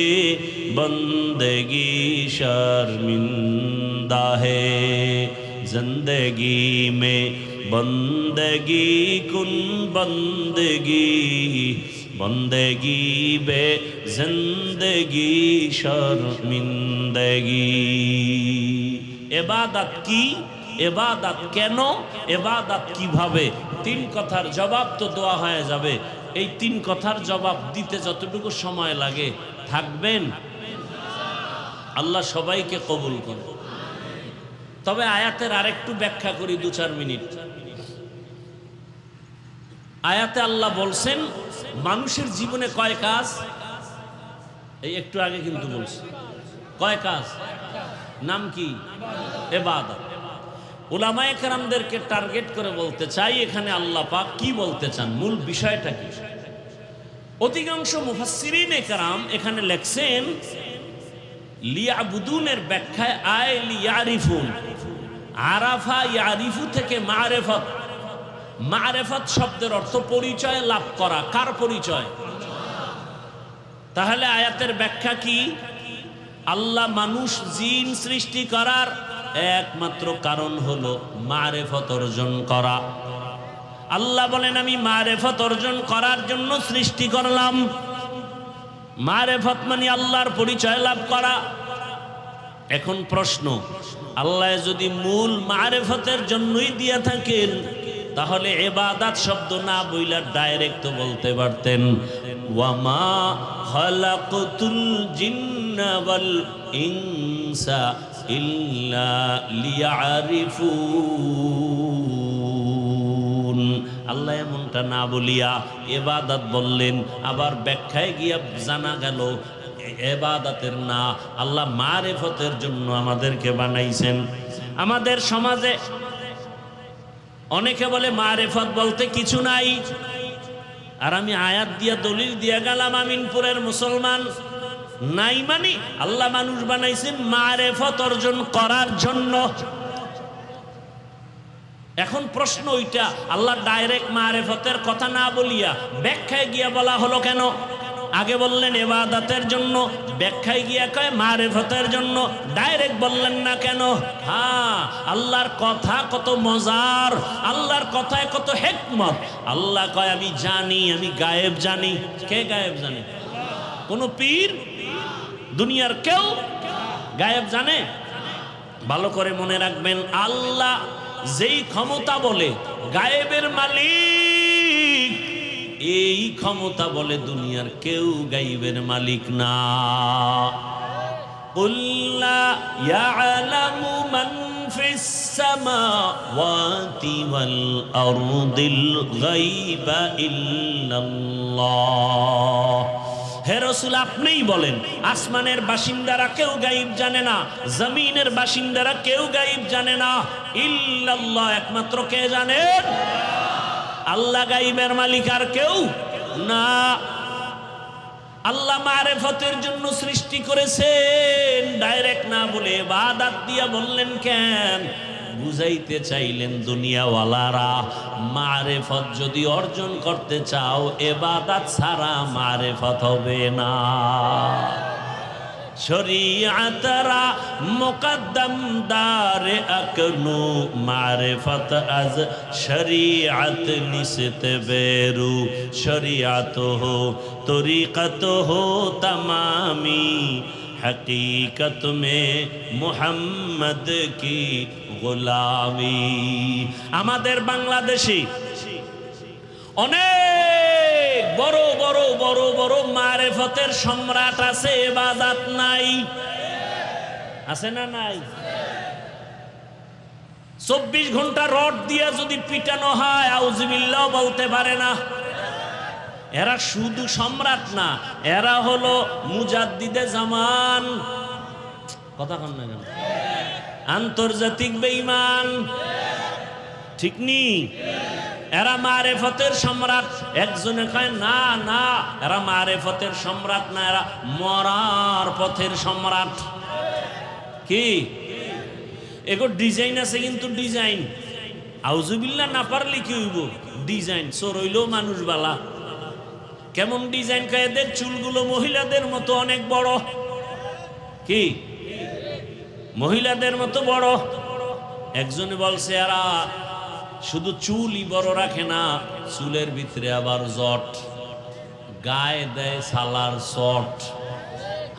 बंदगी शर्मिंदा है। जिंदगी में बंदगी कुन बंदगी, बंदगी बे जिंदगी शर्मिंदगी। ইবাদত কি? ইবাদত কেন? ইবাদত কিভাবে? তিন কথার জবাব তো দেওয়া হয়ে যাবে। এই তিন কথার জবাব দিতে যতটুকু সময় লাগে থাকবেন। আল্লাহ সবাইকে কবুল করুন। তবে আয়াতের আরেকটু ব্যাখ্যা করি 2-4 মিনিট। আয়াতে আল্লাহ বলছেন মানুষের জীবনে কয় কাজ? এই একটু আগে কিন্তু বলছি কয় কাজ, নাম কি? ইবাদত। উলামায়ে কেরামদেরকে টার্গেট করে বলতে চাই এখানে আল্লাহ পাক কি বলতে চান, মূল বিষয়টা কি। অধিকাংশ মুফাসসিরিনে কেরাম এখানে লেখছেন লিয়াবুদুনের ব্যাখ্যায় আয় লিয়ারিফুন। আরাফা ইয়ারিফু থেকে মারেফত। মারেফত শব্দের অর্থ পরিচয় লাভ করা। কার পরিচয়? তাহলে আয়াতের ব্যাখ্যা কি? আল্লাহ মানুষ জিন সৃষ্টি করার একমাত্র কারণ হলো মারেফত অর্জন করা। আল্লাহ বলেন আমি মারেফত অর্জন করার জন্য সৃষ্টি করলাম। মারেফত মানে আল্লাহর পরিচয় লাভ করা। এখন প্রশ্ন, আল্লাহ যদি মূল মারেফতের জন্যই দিয়ে থাকেন, তাহলে ইবাদত শব্দ না বইলা ডাইরেক্ট বলতে পারতেন ওয়ামা খালাকতুল জিন্না ওয়াল ইনসা ইল্লা লিয়ারিফুন। আল্লাহ এমনটা না বলিয়া ইবাদত বললেন, আবার ব্যাখ্যায় গিয়া জানা গেল ইবাদতের না, আল্লাহ মারিফতের জন্য আমাদেরকে বানাইছেন। আমাদের সমাজে অনেকে বলে মারিফত বলতে কিছু নাই, আর আমি আয়াত দিয়া দলিল দিয়া গেলাম আমিনপুরের মুসলমান নাই। মানে আল্লাহ মানুষ বানাইছেন মারিফত অর্জন করার জন্য। এখন প্রশ্ন ওইটা, আল্লাহ ডাইরেক্ট মারিফতের কথা না বলিয়া ব্যাখ্যায় গিয়া বলা হলো কেন? আগে বললেন ইবাদতের জন্য, ব্যাখ্যায় গিয়া কয় মারিফতের জন্য, ডাইরেক্ট বললেন না কেন? হ্যাঁ, আল্লাহর কথা কত মজার, আল্লাহর কথায় কত হিকমত। আল্লাহ কয় আমি জানি, আমি গায়েব জানি। কে গায়েব জানে? কোন পীর দুনিয়ার কেউ গায়েব জানে? ভালো করে মনে রাখবেন, আল্লাহ যেই ক্ষমতা বলে গায়েবের মালিক, এই ক্ষমতা বলে দুনিয়ার কেউ গায়েবের মালিক না। কুল লা ইয়ালামু মান ফিস সামাওয়াতি ওয়াল আরদিল গায়বা ইল্লাল্লাহ। হে রাসূল, আপনিই বলেন আসমানের বাসিন্দারা কেউ গায়েব জানে না, জমিনের বাসিন্দারা কেউ গায়েব জানে না, ইল্লাল্লাহ, একমাত্র কে জানেন? আল্লাহ গায়েবের মালিক, আর কেউ না। আল্লাহ মারিফতের জন্য সৃষ্টি করেছেন, ডাইরেক্ট না বলে ইবাদত দিয়া বললেন কেন? বুঝাইতে চাইলেন দুনিয়াওয়ালারা মারিফত যদি অর্জন করতে চাও, ইবাদত ছাড়া মারিফত হবে না। শরীয়তরা মুকদ্দম দারে আকনু মারিফত আজ শরীয়ত নিসত বেরু শরীয়ত হো তরিকত হো তমামি हकीकत में मोहम्मद की गुलामी। আমাদের বাংলাদেশে অনেক বড় বড় বড় বড় মারিফতের সম্রাট আছে, ইবাদত নাই। আছে না নাই? 24 ঘন্টা রড দিয়া যদি পিটানো হয় আউযুবিল্লাহ বলতে পারে না। এরা শুধু সম্রাট না, এরা হলো মুজাদ্দিদে জামান। কথা কন না কেন? আন্তর্জাতিক বেঈমান, ঠিক নি? এরা মারিফতের সম্রাট। একজনে কয় না না, এরা মারিফতের সম্রাট না, এরা মরার পথের সম্রাট। কি এগো ডিজাইন আছে, কিন্তু ডিজাইন আউযুবিল্লাহ না পারলে কি হইব? ডিজাইন চোর হইলেও মানুষ বালা। কেমন ডিজাইন? এদের চুলগুলো মহিলাদের মতো অনেক বড়। কি মহিলাদের মতো বড়? একজনে বলছে এরা শুধু চুলই বড় রাখে না, চুলের ভিতরে আবার জট, গায়ে দেয় সালার শট,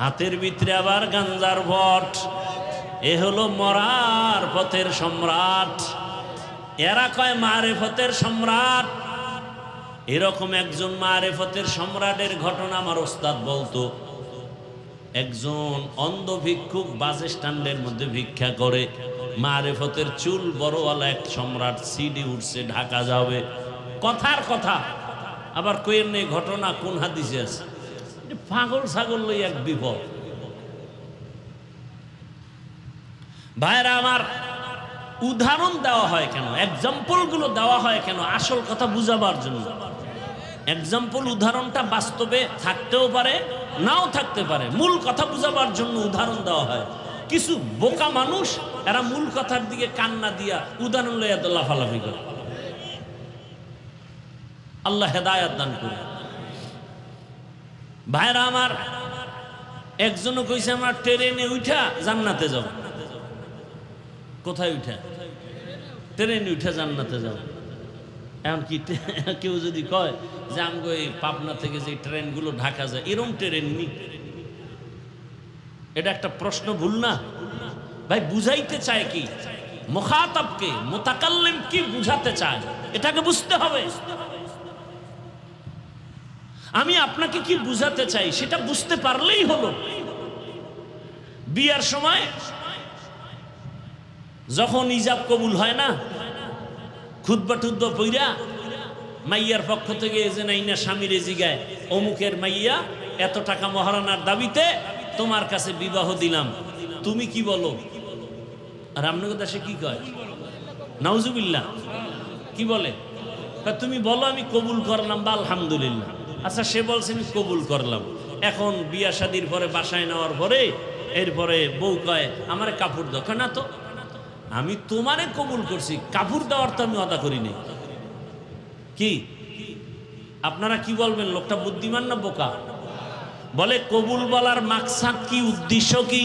হাতের ভিতরে আবার গাঞ্জার ভট। এ হলো মরার পথের সম্রাট। এরা কয় মারিফতের সম্রাট। এরকম একজন মারিফতের সম্রাটের ঘটনা আমার ওস্তাদ বলতো। একজন অন্ধ ভিক্ষুক বাস স্ট্যান্ডের মধ্যে ভিক্ষা করে, মারিফতের চুল বড়ওয়ালা এক সম্রাট সিডি উঠছে, ঢাকা যাবে। কথার কথা, আবার কইের নেই ঘটনা কোন হাদিসে আছে। পাগল ছাগল লই এক বিপদ। ভাইরা আমার, উদাহরণ দেওয়া হয় কেন? এক্সাম্পল গুলো দেওয়া হয় কেন? আসল কথা বুঝাবার জন্য। এক্সাম্পল, উদাহরণটা বাস্তবে থাকতেও পারে, নাও থাকতে পারে। মূল কথা বুঝাবার জন্য উদাহরণ দেওয়া হয়। কিছু বোকা মানুষ, এরা মূল কথার দিকে কান্না দিয়া উদাহরণ লইয়া তো লাফালাফি করে। আল্লাহ হেদায়েত দান করে। ভাইরা আমার, একজনও কইছে আমার ট্রেনে উঠা জান্নাতে যাব। কোথায় উঠা? ট্রেনে উঠা জান্নাতে যাব। এমনকি কেউ যদি কয় যে আমগো এই পাবনা থেকে যে ট্রেনগুলো ঢাকা যায় এরম ট্রেন নি, এটা একটা প্রশ্ন, ভুল না ভাই? বুঝাইতে চায় কি? মুখাতাবকে, মুতাকাল্লিম কি বুঝাতে চায় এটাকে বুঝতে হবে। আমি আপনাকে কি বুঝাতে চাই সেটা বুঝতে পারলেই হলো। বিয়ার সময় যখন ইজাব কবুল হয় না, খুতবা টুতবা পইরা মাইয়ার পক্ষ থেকে যে নাই না স্বামীর জিগায় অমুকের মাইয়া এত টাকা মহারানার দাবিতে তোমার কাছে বিবাহ দিলাম, তুমি কি বলো? আর আপনাদের দেশে কি কয়? নাউজুবিল্লাহ। কি বলে? তুমি বলো আমি কবুল করলাম বা আলহামদুলিল্লাহ। আচ্ছা, সে বলছে আমি কবুল করলাম। এখন বিয়া শাদির পরে বাসায় নেওয়ার পরে এরপরে বউ কয় আমার কাপড় দাও। না তো, আমি তোমারে কবুল করছি, কাপড় দেওয়ার তো আমি অদা করিনি। কি আপনারা কি বলবেন? লোকটা বুদ্ধিমান না বোকা? বলে কবুল বলার মাকসাদ কি, উদ্দেশ্য কি,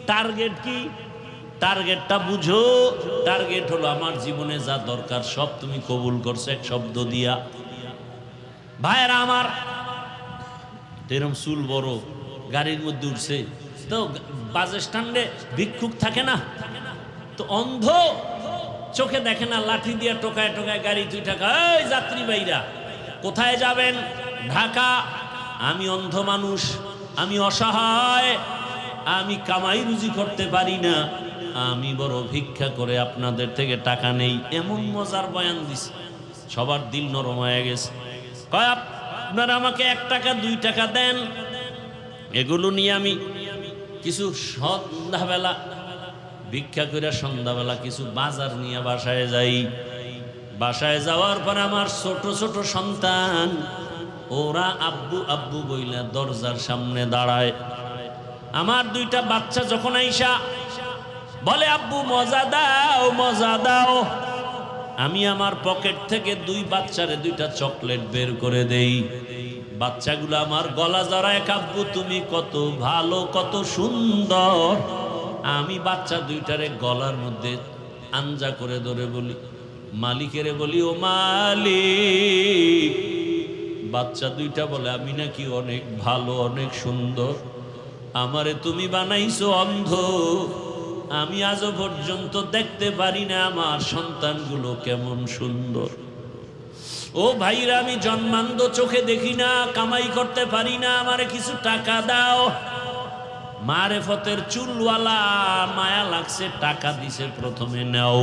টার্গেট কি? টার্গেটটা বুঝো। টার্গেট হলো আমার জীবনে যা দরকার সব তুমি কবুল করছো এক শব্দ দিয়া। ভাইয়েরা আমার, এরম চুল বড় গাড়ির মধ্যে উঠছে, তো বাস স্ট্যান্ডে ভিক্ষুক থাকে না, তো অন্ধ চোখে দেখে না, লাঠি দিয়ে টোকায় টোকায় গাড়ি 2 টাকা, এই যাত্রী ভাইরা কোথায় যাবেন? ঢাকা। আমি অন্ধ মানুষ, আমি অসহায়, আমি কামাই রুজি করতে পারি না, আমি বড় ভিক্ষা করে আপনাদের থেকে টাকা নেই। এমন মজার বয়ান দিছে, সবার দিল নরম হয়ে গেছে। কয় আপনারা আমাকে 1 টাকা 2 টাকা দেন, এগুলো নিয়ে আমি কিছু সন্ধ্যাবেলা ভিক্ষা করে সন্ধ্যাবেলা কিছু বাজার নিয়ে বাসায় যাই। বাসায় যাওয়ার পর আমার ছোট ছোট সন্তান ওরা আব্বু আব্বু বইলা দরজার সামনে দাঁড়ায়। আমার 2টা বাচ্চা যখন আইসা বলে আব্বু মজা দাও মজা দাও, আমি আমার পকেট থেকে 2 বাচ্চারে 2টা চকলেট বের করে দেই। বাচ্চাগুলো আমার গলা জড়ায়, আব্বু তুমি কত ভালো কত সুন্দর। আমি বাচ্চা 2টারে গলার মধ্যে আঞ্জা করে ধরে বলি, মালিকেরে বলি ও মালিক। বাচ্চা 2টা বলে আমি নাকি অনেক ভালো অনেক সুন্দর, আমারে তুমি বানাইছো অন্ধ, আমি আজও পর্যন্ত দেখতে পারি না আমার সন্তানগুলো কেমন সুন্দর। ও ভাইরা, আমি জন্মান্ধ, চোখে দেখি না, কামাই করতে পারি না, আমারে কিছু টাকা দাও। মারেফতের চুলওয়ালা মায়া লাগছে, টাকা দিছে, প্রথমে নাও।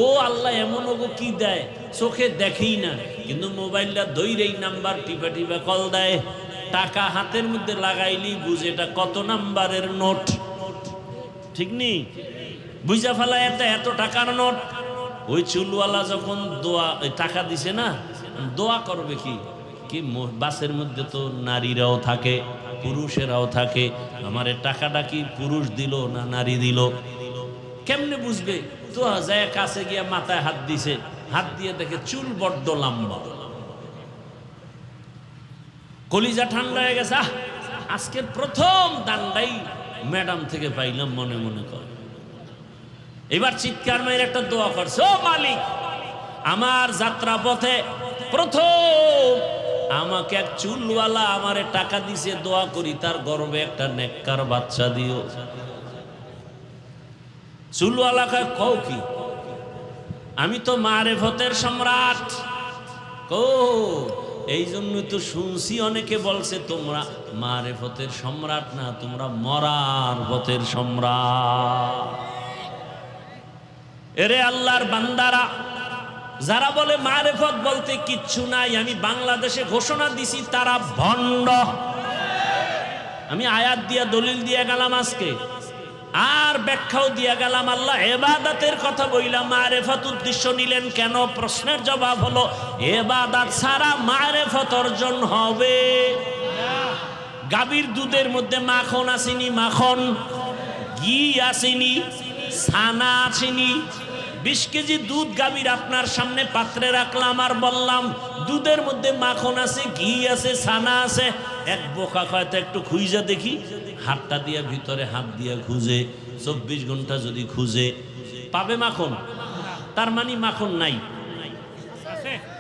ও আল্লাহ, এমন ওগো কি দেয়, চোখে দেখেই না, কিন্তু মোবাইলটা ধইরেই নাম্বার টিপা টিপা কল দেয়। টাকা হাতের মধ্যে লাগাইলি বুঝে এটা কত নাম্বারের নোট, ঠিক নেই? বুঝা ফেলা এত টাকার নোট। ওই চুলওয়ালা যখন দোয়া টাকা দিছে না, দোয়া করবে কি? বাসের মধ্যে তো নারীরাও থাকে, পুরুষেরাও থাকে, আমার টাকাটা কি পুরুষ দিল না নারী দিল? কেমনে বুঝবে? তো যায় কাছে গিয়া মাথায় হাত দিছে, হাত দিয়ে দেখে চুল বড্ড লম্বা, কলিজা ঠান্ডা হয়ে গেছে। আজকের প্রথম দান্ডাই ম্যাডাম থেকে পাইলাম, মনে মনে করে। এবার চিৎকার মেরে একটা দোয়া করছে, ও মালিক, আমার যাত্রা পথে প্রথম আমাকে এক চুলওয়ালা আমারে টাকা দিছে, দোয়া করি তার গর্ভে একটা নেককার বাচ্চা দিও। চুলওয়ালা কও কি? আমি তো মারেফতের সম্রাট। এই জন্যই তো শুনছি অনেকে বলছে তোমরা মারেফতের সম্রাট না, তোমরা মরার পথের সম্রাট। এরে আল্লাহর বান্দারা, যারা বলে মারেফত বলতে কিচ্ছু নাই, আমি বাংলাদেশে ঘোষণা দিছি তারা ভণ্ড। আমি আয়াত দিয়া দলিল দিয়া গেলাম আজকে, আর ব্যাখ্যাও দিয়া গেলাম। আল্লাহ ইবাদতের কথা বইলাম, মারেফত উদ্দেশ্য নিলেন কেন? প্রশ্নের জবাব হলো ইবাদত ছাড়া মারেফত অর্জন হবে। গাভীর দুধের মধ্যে মাখন আসেনি, মাখন, ঘি আসেনি, ছানা আসেনি। 20 কেজি দুধ গাভীর আপনার সামনে পাত্রে রাখলাম আর বললাম দুধের মধ্যে মাখন আছে, ঘি আছে, ছানা আছে। এক বোকা হয়তো একটু খুঁজে দেখি, হাতটা দিয়ে ভিতরে হাত দিয়ে খুঁজে 24 ঘন্টা যদি খুঁজে পাবে মাখন, তার মানে মাখন নাই।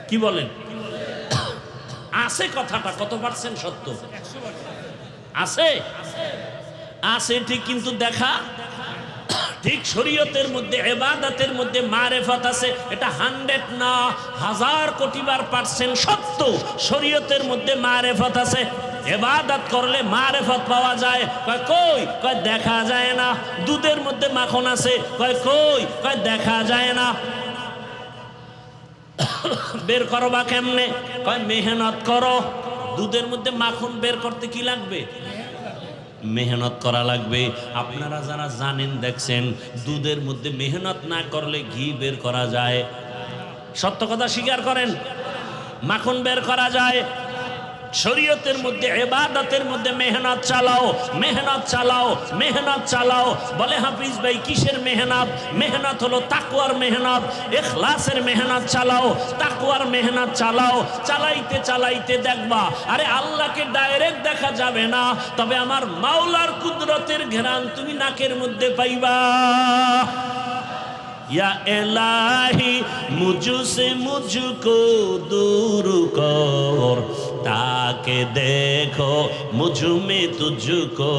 কি বলেন? আছে কথাটা কত পার্সেন্ট সত্য? আছে আছে ঠিক, কিন্তু দেখা ঠিক শরীয়তের মধ্যে ইবাদতের মধ্যে মারিফত আছে, এটা 100 না 1000 কোটি বার % সত্য। শরীয়তের মধ্যে মারিফত আছে, ইবাদত করলে মারিফত পাওয়া যায়। কয় কই? কয় দেখা যায় না। দুধের মধ্যে মাখন আছে, কয় কই? কয় দেখা যায় না। বের করবা কেমনে? কয় মেহনত করো। দুধের মধ্যে মাখন বের করতে কি লাগবে? মেহনত করা লাগবে। আপনারা যারা জানেন দেখছেন, দুধের মধ্যে মেহনত না করলে ঘি বের করা যায়? সত্য কথা স্বীকার করেন, মাখন বের করা যায়। শরীয়তের মধ্যে ইবাদতের মধ্যে মেহনত চালাও, মেহনত চালাও, মেহনত চালাও। বলে হাফিজ ভাই কিসের মেহনত? মেহনত হলো তাকওয়ার মেহনত, ইখলাসের মেহনত চালাও, তাকওয়ার মেহনত চালাও। চালাইতে চালাইতে দেখবা আরে আল্লাহকে ডাইরেক্ট দেখা যাবে না, তবে আমার মাওলার কুদরতের ঘেরান তুমি নাকের মধ্যে পাইবা। या इलाही मुझसे मुझको दूर कर, ताके देखो मुझ में तुझको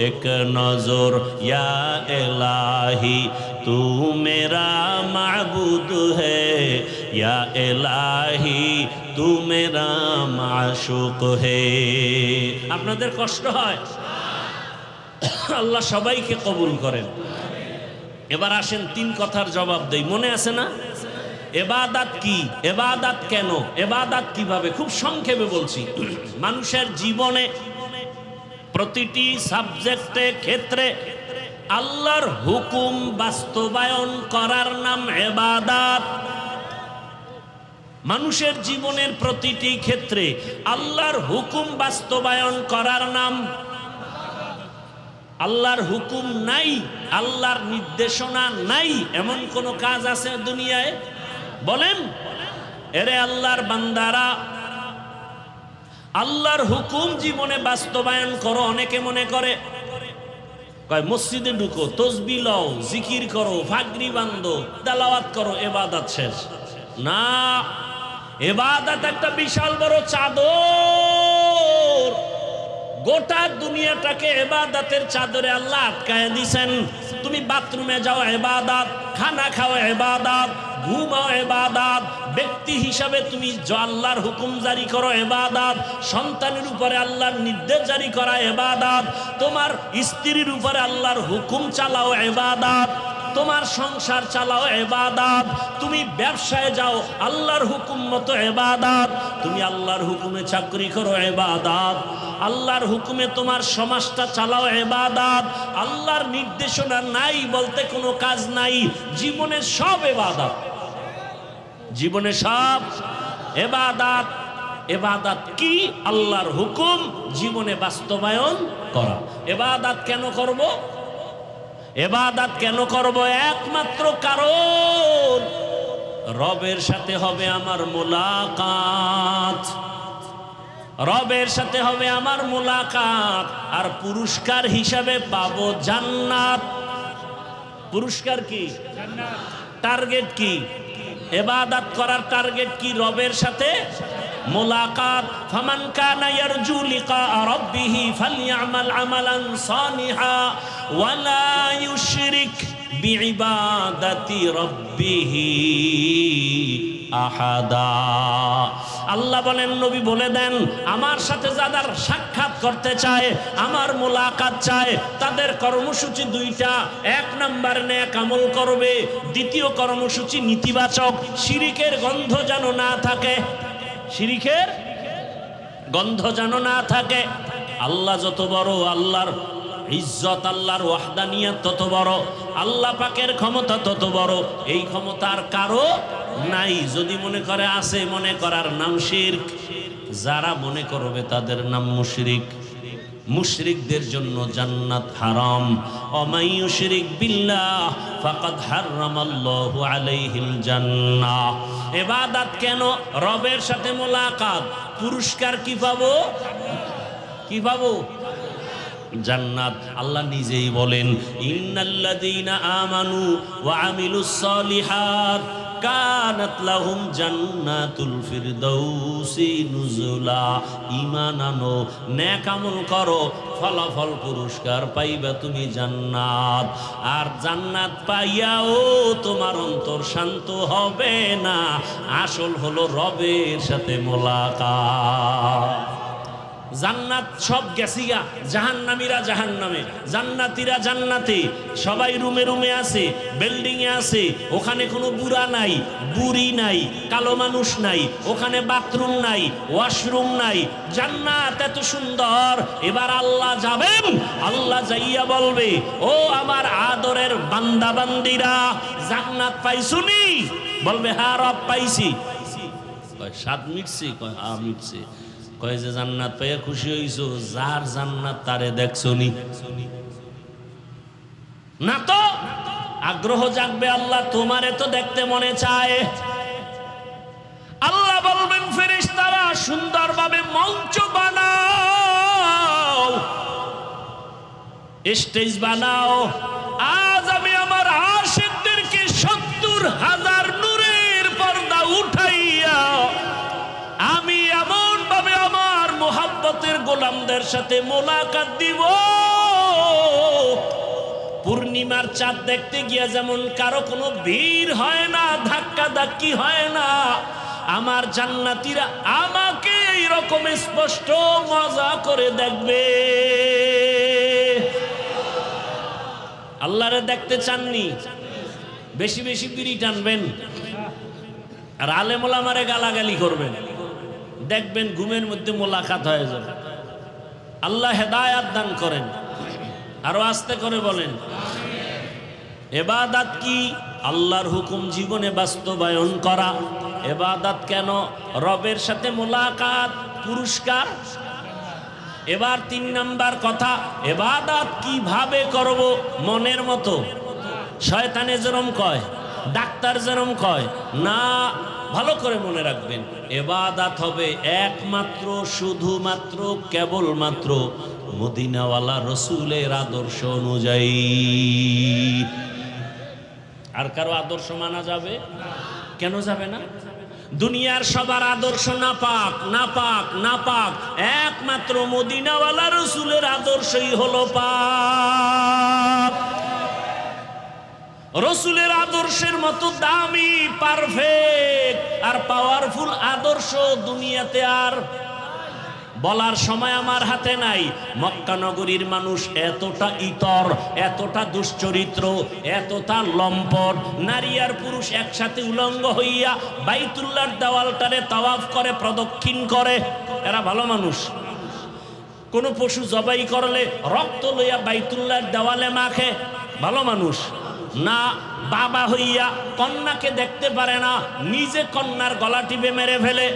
एक नजर। या इलाही तू मेरा माबूद है, या इलाही तू मेरा माशूक है। আপনাদের কষ্ট হয়? আল্লাহ সবাইকে কবুল করেন। এবার আসেন 3 কথার জবাব দেই, মনে আছে না? ইবাদত কি, ইবাদত কেন, ইবাদত কিভাবে? খুব সংক্ষেপে বলছি। মানুষের জীবনে প্রতিটি সাবজেক্টে ক্ষেত্রে আল্লাহর হুকুম বাস্তবায়ন করার নাম ইবাদত। মানুষের জীবনের প্রতিটি ক্ষেত্রে আল্লাহর হুকুম বাস্তবায়ন করার নাম। আল্লাহর হুকুম নাই, আল্লাহর নির্দেশনা নাই, এমন কোন কাজ আছে দুনিয়ায়? বলেন। এরে আল্লাহর বান্দারা, আল্লাহর হুকুম জীবনে বাস্তবায়ন করো। অনেকে মনে করে কয় মসজিদে ঢুকো, তসবিহ লও, জিকির করো, ফাগরি বাঁধো, তেলাওয়াত করো, ইবাদত শেষ। না, ইবাদত একটা বিশাল বড় চাদর। গোটা দুনিয়াটাকে ইবাদতের চাদরে আল্লাহ আটকায় দিয়েছেন। তুমি বাথরুমে যাও ইবাদত, খানা খাও ইবাদত, ঘুমাও ইবাদত, ব্যক্তি হিসাবে তুমি আল্লাহর হুকুম জারি করো ইবাদত, সন্তানের উপরে আল্লাহর নির্দেশ জারি করা ইবাদত, তোমার স্ত্রীর উপরে আল্লাহর হুকুম চালাও ইবাদত, তোমার সংসার চালাও ইবাদত, তুমি ব্যবসায় যাও আল্লাহর হুকুম মতো ইবাদত, তুমি আল্লাহর হুকুমে চাকরি করো ইবাদত, আল্লাহর হুকুমে তোমার সমাজটা চালাও ইবাদত। আল্লাহর নির্দেশনা নাই বলতে কোনো কাজ নাই। জীবনে সব ইবাদত, জীবনে সব ইবাদত। ইবাদত কি? আল্লাহর হুকুম জীবনে বাস্তবায়ন করা। ইবাদত কেন করব? ইবাদত কেন করব? একমাত্র কারণ রবের সাথে হবে আমার মুলাকাত, রবের সাথে হবে আমার মুলাকাত, আর পুরস্কার হিসাবে পাবো জান্নাত। পুরস্কার কি? জান্নাত। টার্গেট কি? ইবাদত করার টার্গেট কি? রবের সাথে মুলাকাত। ফামান কানা ইয়ারজু লিকা রাব্বিহি ফালইআমাল আমালান সালিহা ওয়ালা ইউশরিক বিইবাদাতি রাব্বিহি আহাদা। আল্লাহ বলেন, নবী বলে দেন, আমার সাথে যাদের সাক্ষাৎ করতে চায়, আমার মুলাকাত চায়, তাদের কর্মসূচি দুইটা। 1 নাম্বার নেক আমল করবে, দ্বিতীয় কর্মসূচি নীতিবাচক। শিরিকের গন্ধ যেন না থাকে, শিরিকের গন্ধ যেন না থাকে। আল্লাহ যত বড়, আল্লাহর ইজ্জত, আল্লাহর ওয়াহদানিয়ত তত বড়, আল্লাহ পাকের ক্ষমতা তত বড়। এই ক্ষমতার কারো নাই। যদি মনে করে আছে, মনে করার নাম শিরক। যারা মনে করবে তাদের নাম মুশরিক। মুশরিকদের জন্য জান্নাত হারাম। ওমাই ইউশরিক বিল্লাহ ফাকাদ হারামাল্লাহু আলাইহিল জান্নাহ। ইবাদত কেন? রবের সাথে মুলাকাত। পুরস্কার কি পাবো? কি পাবো? জান্নাত। আল্লাহ নিজেই বলেন, ইন্নাল্লাযীনা আমানু ওয়া আমিলুস সালিহাত কানাত লাহুম জান্নাতুল ফিরদাউসি নুজুলা। ঈমান আনো, নেক আমল করো, ফলাফল পুরস্কার পাইবা তুমি জান্নাত। আর জান্নাত পাইয়াও তোমার অন্তর শান্ত হবে না। আসল হলো রবের সাথে মোলাকাত। জান্নাত সব গেছিগা, জাহান্নামীরা জাহান্নামে, জান্নাতীরা জান্নাতে। সবাই রুমে রুমে আছে, বিল্ডিং এ আছে। ওখানে কোনো বুড়া নাই, বুড়ি নাই, কালো মানুষ নাই, ওখানে বাথরুম নাই, ওয়াশরুম নাই। জান্নাত এত সুন্দর। এবার আল্লাহ যাবেন, আল্লাহ যাইয়া বলবে, ও আমার আদরের বান্দা বান্দিরা, জান্নাত পাইছুনি? বলবে হ্যাঁ রব পাইছি। কয় স্বাদ মিটছে? কয় হ্যাঁ মিটছে। কয় যে জান্নাত পেয়ে খুশি হইছো? যার জান্নাত তারে দেখছনি না? তো আগ্রহ জাগবে, আল্লাহ তোমারে তো দেখতে মনে চায়। আল্লাহ বলবেন ফেরেশতারা সুন্দরভাবে মঞ্চ বানাও, স্টেজ বানাও। আজ আমি আমার আশিকদেরকে ৭০,০০০ নূরের পর্দা উঠাইয়া আমি এমন ভাবে আমার মুহাব্বতের গোলামদের সাথে মোলাকাত দিব। পূর্ণিমার চাঁদ দেখতে গিয়া যেমন কারো কোনো ভিড় হয় না, ধাক্কা ধাক্কি হয় না, আমার জান্নাতীরা আমাকে এইরকম স্পষ্ট মজা করে দেখবে। আল্লাহরে দেখতে চাননি? বেশি বেশি বিড়ি টানবেন আর আলেম ওলামারে গালাগালি করবেন, দেখবেন ঘুমের মধ্যে মোলাকাত হয়ে যাবে। আল্লাহ হেদায়াত দান করেন। আরো আস্তে করে বলেন ইবাদত কি? আল্লাহর হুকুম জীবনে বাস্তবায়ন করা। ইবাদত কেন? রবের সাথে মোলাকাত, পুরস্কার। এবার ৩ নাম্বার কথা, ইবাদত কিভাবে করব? মনের মতো, শয়তানে যেরম কয়, ডাক্তার যেরম কয় না। ভালো করে মনে রাখবেন, ইবাদত হবে একমাত্র, শুধুমাত্র, কেবলমাত্র মদিনাওয়ালা রসুলের আদর্শ অনুযায়ী। আর কারো আদর্শ মানা যাবে? কেন যাবে না? দুনিয়ার সবার আদর্শ নাপাক, নাপাক, নাপাক। একমাত্র মদিনাওয়ালা রসুলের আদর্শই হলো পাক। রসুলের আদর্শের মতো দামি, পারফেক্ট আর পাওয়ারফুল আদর্শ দুনিয়াতে আর বলার সময় আমার হাতে নাই। মক্কা নগরীর মানুষ এতটা ইতর, এতটা দুশ্চরিত্র, এতটা লম্পট। নারী আর পুরুষ একসাথে উলঙ্গ হইয়া বাইতুল্লাহর দেওয়ালটারে তাওয়াফ করে, প্রদক্ষিণ করে। এরা ভালো মানুষ। কোন পশু জবাই করলে রক্ত লইয়া বাইতুল্লাহর দেওয়ালে মাখে, ভালো মানুষ না। বাবা হইয়া কন্যাকে দেখতে পারে না, নিজে কন্যার গলা টিপে মেরে ফেলে।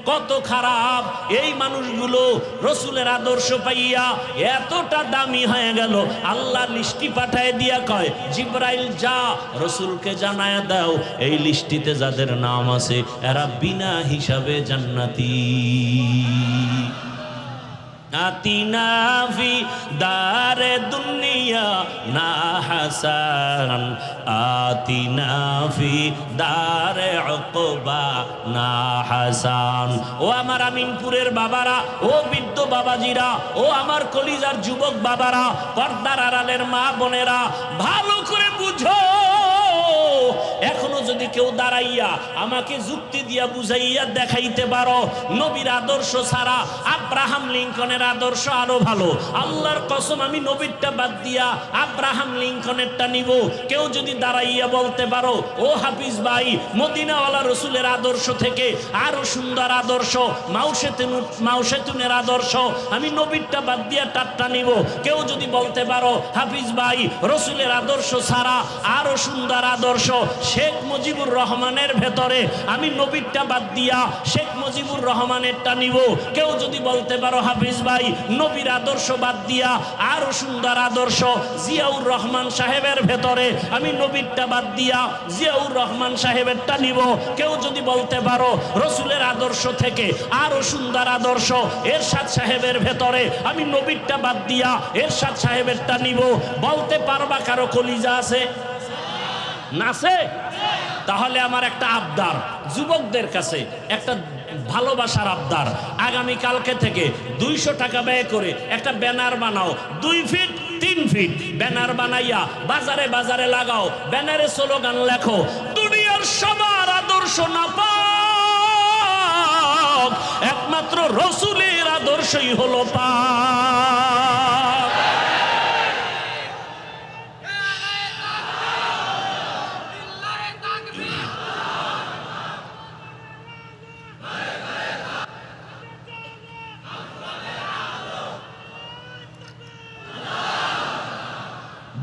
কত খারাপ এই মানুষগুলো। রসুলের আদর্শ পাইয়া এতটা দামি হয়ে গেল, আল্লাহ লিস্টি পাঠায় দিয়া কয়, জিবরাইল যা রসুলকে জানায় দাও, এই লিস্টিতে যাদের নাম আছে এরা বিনা হিসাবে জান্নাতি। আতিনা ফি দারে দুনিয়া না হাসান, আতিনা ফি দারে উকবা না হাসান। ও আমার আমিনপুরের বাবারা, ও বৃদ্ধ বাবাজিরা, ও আমার কলিজার যুবক বাবারা, পর্দার আড়ালের মা বোনেরা, ভালো করে বুঝো। এখনো যদি কেউ দাঁড়াইয়া আমাকে যুক্তি দিয়া বুঝাইয়া দেখাইতে পারো নবীর আদর্শ ছাড়া আব্রাহাম লিঙ্কনের আদর্শ আরো ভালো, আল্লাহর কসম আমি নবীরটা বাদ দিয়া আব্রাহাম লিঙ্কনেরটা নিব। কেউ যদি দাঁড়াইয়া বলতে পারো ও হাফিজ ভাই, মদিনাওয়ালা রসুলের আদর্শ থেকে আরো সুন্দর আদর্শ মাউশেতুনের আদর্শ, আমি নবীরটা বাদ দিয়া টাট্টা নিব। কেউ যদি বলতে পারো হাফিজ ভাই রসুলের আদর্শ ছাড়া আরো সুন্দর আদর্শ শেখ মুজিবুর রহমানের ভেতরে, আমি নবীরটা বাদ দিয়া শেখ মুজিবুর রহমানেরটা নিব। কেউ যদি বলতে পারো হাফিজ ভাই নবীর আদর্শ বাদ দিয়া আরো সুন্দর আদর্শ জিয়াউর রহমান সাহেবের ভেতরে, আমি নবীরটা বাদ দিয়া জিয়াউর রহমান সাহেবেরটা নিব। কেউ যদি বলতে পারো রসুলের আদর্শ থেকে আরো সুন্দর আদর্শ এরশাদ সাহেবের ভেতরে, আমি নবীরটা বাদ দিয়া এরশাদ সাহেবেরটা নিব। বলতে পারবা কারো কলিজা আছে? নাছে? তাহলে আমার একটা আবদার, যুবকদের কাছে একটা ভালোবাসার আবদার, আগামী কালকে থেকে 200 টাকা ব্যয় করে একটা ব্যানার বানাও, 2 ফিট 3 ফিট ব্যানার বানাইয়া বাজারে বাজারে লাগাও, ব্যানারে স্লোগান লেখো, দুনিয়ার সবার আদর্শ না পাক, একমাত্র রাসূলের আদর্শই হলো পাক।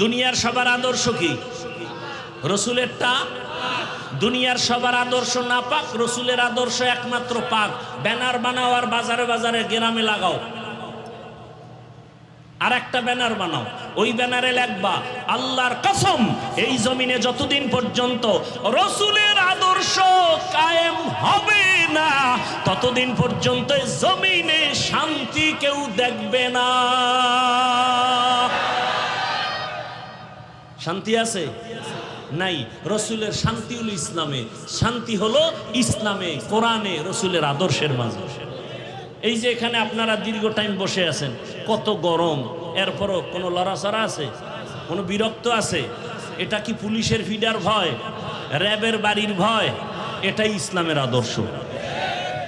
দুনিয়ার সবার আদর্শ কি? রাসূলেরটা। দুনিয়ার সবার আদর্শ না পাক, রাসূলের আদর্শ একমাত্র পাক। ব্যানার বানাও আর বাজারে বাজারে গ্রামে লাগাও। আর একটা ব্যানার বানাও, ওই ব্যানারে লিখবা, আল্লাহর কসম এই জমিনে যতদিন পর্যন্ত রাসূলের আদর্শ কায়েম হবে না ততদিন পর্যন্ত জমিনে শান্তি কেউ দেখবে না। শান্তি আছে? নাই। রাসূলের শান্তি হলো ইসলামে, শান্তি হলো ইসলামে, কোরআনে, রাসূলের আদর্শের মাঝে। এই যে এখানে আপনারা দীর্ঘ টাইম বসে আছেন, কত গরম, এরপরও কোনো লড়াচড়া আছে? কোনো বিরক্ত আছে? এটা কি পুলিশের ফিডার ভয়, র্যাবের বাড়ির ভয়? এটাই ইসলামের আদর্শ।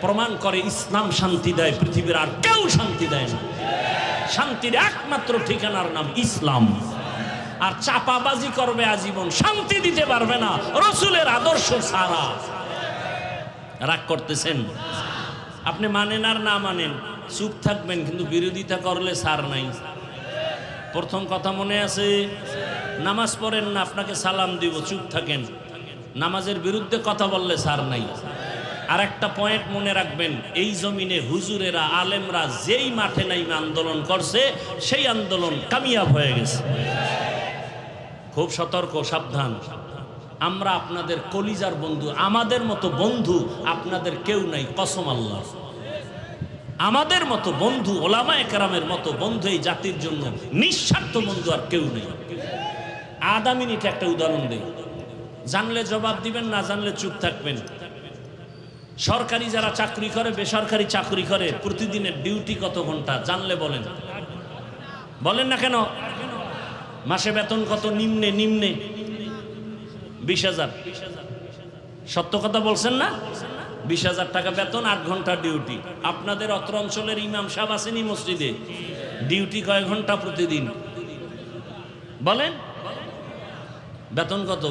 প্রমাণ করে ইসলাম শান্তি দেয়, পৃথিবীর আর কেউ শান্তি দেয় না। শান্তির একমাত্র ঠিকানার নাম ইসলাম। আর চাপাবাজি করবে আজীবন, শান্তি দিতে পারবে না রাসূলের আদর্শ ছাড়া। রাগ করতেছেন? আপনি মানেন আর না মানেন, চুপ থাকবেন, কিন্তু বিরোধিতা করলে ছাড় নাই। প্রথম কথা মনে আছে? নামাজ পড়েন না, আপনাকে সালাম দিব, চুপ থাকেন। নামাজের বিরুদ্ধে কথা বললে ছাড় নাই। আর একটা পয়েন্ট মনে রাখবেন, এই জমিনে হুজুরেরা, আলেমরা যেই মাঠে নাইমে আন্দোলন করছে, সেই আন্দোলন কামিয়াব হয়ে গেছে। খুব সতর্ক, সাবধান। আমরা আপনাদের কলিজার বন্ধু, আমাদের মতো বন্ধু আপনাদের কেউ নাই, কসম আল্লাহ। আমাদের মতো বন্ধু, ওলামায়ে কেরামের মতো বন্ধু এই জাতির জন্য নিঃস্বার্থ বন্ধু আর কেউ নেই। আধা মিনিট একটা উদাহরণ দেই, জানলে জবাব দিবেন, না জানলে চুপ থাকবেন। সরকারি যারা চাকরি করে, বেসরকারি চাকরি করে, প্রতিদিনের ডিউটি কত ঘন্টা জানলে বলেন? বলেন না কেন? মাসে বেতন কত? নিম্নে 20,000। সত্য কথা বলছেন না? 20,000 টাকা বেতন, 8 ঘন্টা ডিউটি। আপনাদের অত্র অঞ্চলের ইমাম সাহেব আসেনি মসজিদে, ডিউটি কয় ঘন্টা প্রতিদিন? বলেন, বেতন কত?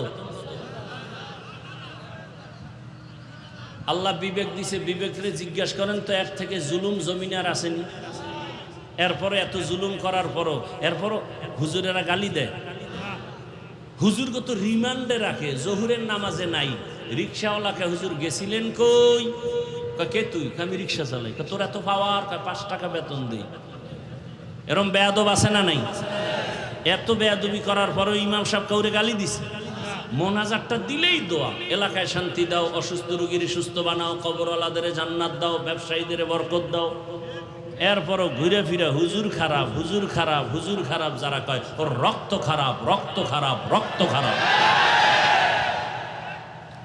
আল্লাহ বিবেক দিছে, বিবেকরে জিজ্ঞাসা করেন তো, এর থেকে জুলুম জমিনে আর আসেনি? এরপরে এত জুলুম করার পরও হুজুরেরা গালি দেয়। হুজুর কত রিমান্ডে রাখে, জোহরের নামাজে নাই। রিক্সাওয়ালাকে হুজুর গেছিলেন কই? কে তুই? আমি রিক্সা চালাই। তোর এত পাওয়ার? 5 টাকা বেতন দিই। এরম বেয়াদব আছে না নাই? এত বেয়াদবি করার পরও ইমাম সাহেব কাউরে গালি দিছে। মোনাজাতটা দিলেই দোয়া, এলাকায় শান্তি দাও, অসুস্থ রোগীর সুস্থ বানাও, কবরওয়ালাদের জান্নাত দাও, ব্যবসায়ীদের বরকত দাও। এরপরও ঘুরে ফিরে হুজুর খারাপ, হুজুর খারাপ, হুজুর খারাপ যারা কয়, ওর রক্ত খারাপ, রক্ত খারাপ, রক্ত খারাপ।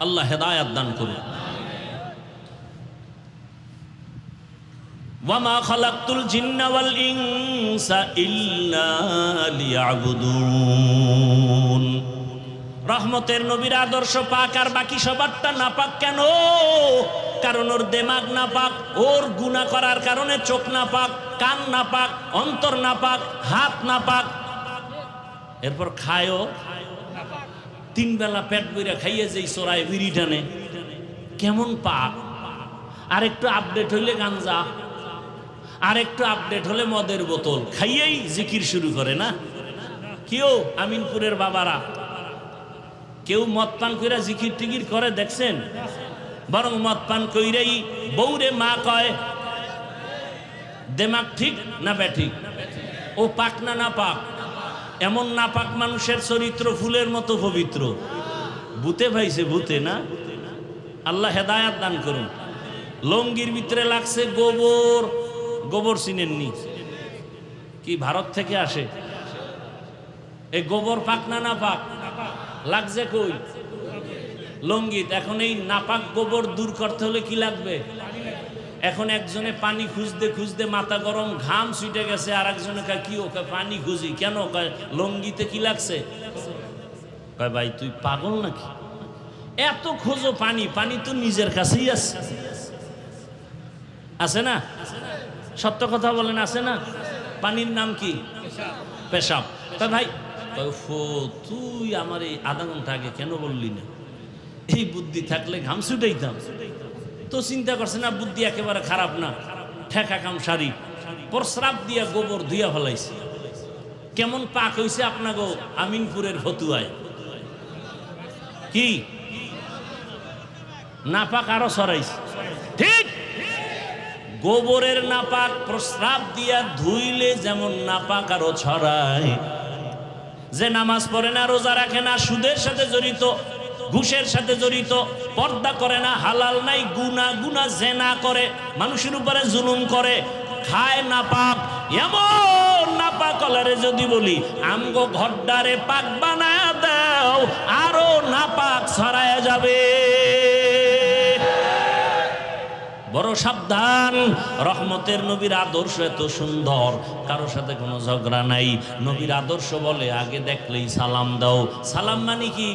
আল্লাহ হেদায়াত দান করুন। ওয়ামা খালাকতুল জিন্না ওয়াল ইনসা ইল্লা লিয়াবুদুন। রহমতের নবীর আদর্শ পাক, আর বাকি সবারটা নাপাক কেন? কারণ ওর দেমাগ নাপাক, ওর গুনাহ করার কারণে চোখ নাপাক, কান নাপাক, অন্তর নাপাক, হাত নাপাক। এরপর খায়ও 3 বেলা পেট ভরে খাইয়ে যেই চোরায় বিড়ি টানে, কেমন পাক। আর একটু আপডেট হইলে গাঞ্জা, আর একটু আপডেট হলে মদের বোতল, খাইয়েই জিকির শুরু করে না? কেউ আমিনপুরের বাবারা কেউ মদ পান কইরা জিকির টিকির করে দেখছেন? বরং মদ পান কইরাই বউরে মা কয়। দেমাগ ঠিক না ব্যাঠিক? ও পাক না না পাক? এমন না পাক মানুষের চরিত্র ফুলের মতো পবিত্র। ভূতে ভাইছে, ভূতে না? আল্লাহ হেদায়াত দান করুন। লঙ্গির ভিতরে লাগছে গোবর, গোবর চিনেননি? কি ভারত থেকে আসে? এই গোবর পাক না না পাক? লাগছে কই? লঙ্গিত। এখন এই নাপাক গোবর দূর করতে হলে কি লাগবে? এখন একজনে পানি খুঁজতে খুঁজতে মাথা গরম, ঘাম ছুটে গেছে, আর একজনে কয় কি, ওকে পানি খুঁজি কেন? কয় লঙ্গিতে কি লাগছে? কয় ভাই তুই পাগল নাকি? এত খোঁজো পানি, পানি তো নিজের কাছেই আছে, আছে না? সত্য কথা বলেন, আছে না? পানির নাম কি? পেশাব। কয় ভাই, তুই আমার এই আধা ঘন্টা আগে কেন বললি না? এই বুদ্ধি থাকলে ঘাম ছুটাইতাম। তো চিন্তা করছে না, বুদ্ধি একেবারে খারাপ না, ঠেকা কাম সারি প্রস্রাব দিয়া গোবর ধুইয়া ফেলাইছে। কেমন পাক হইছে আপনাগো আমিনপুরের ফতুয়ায়? কি নাপাক আরো ছড়াইছে। ঠিক গোবরের নাপাক প্রস্রাব দিয়া ধুইলে যেমন নাপাক আরো ছড়ায়। যে নামাজ পড়ে না, রোজা রাখে না, সুদের সাথে জড়িত, ঘুষের সাথে জড়িত, পর্দা করে না, হালাল নাই, গুনাহ জেনা করে, মানুষের উপরে জুলুম করে, খায় নাপাক, এমন নাপাক কলারে যদি বলি আমগো ঘরডারে পাক বানায় দাও, আরো নাপাক ছড়ায় যাবে। বড় সাবধান। রহমতের নবীর আদর্শ এত সুন্দর, কারো সাথে কোনো ঝগড়া নাই। নবীর আদর্শ বলে আগে দেখলেই সালাম দাও। সালাম মানে কি?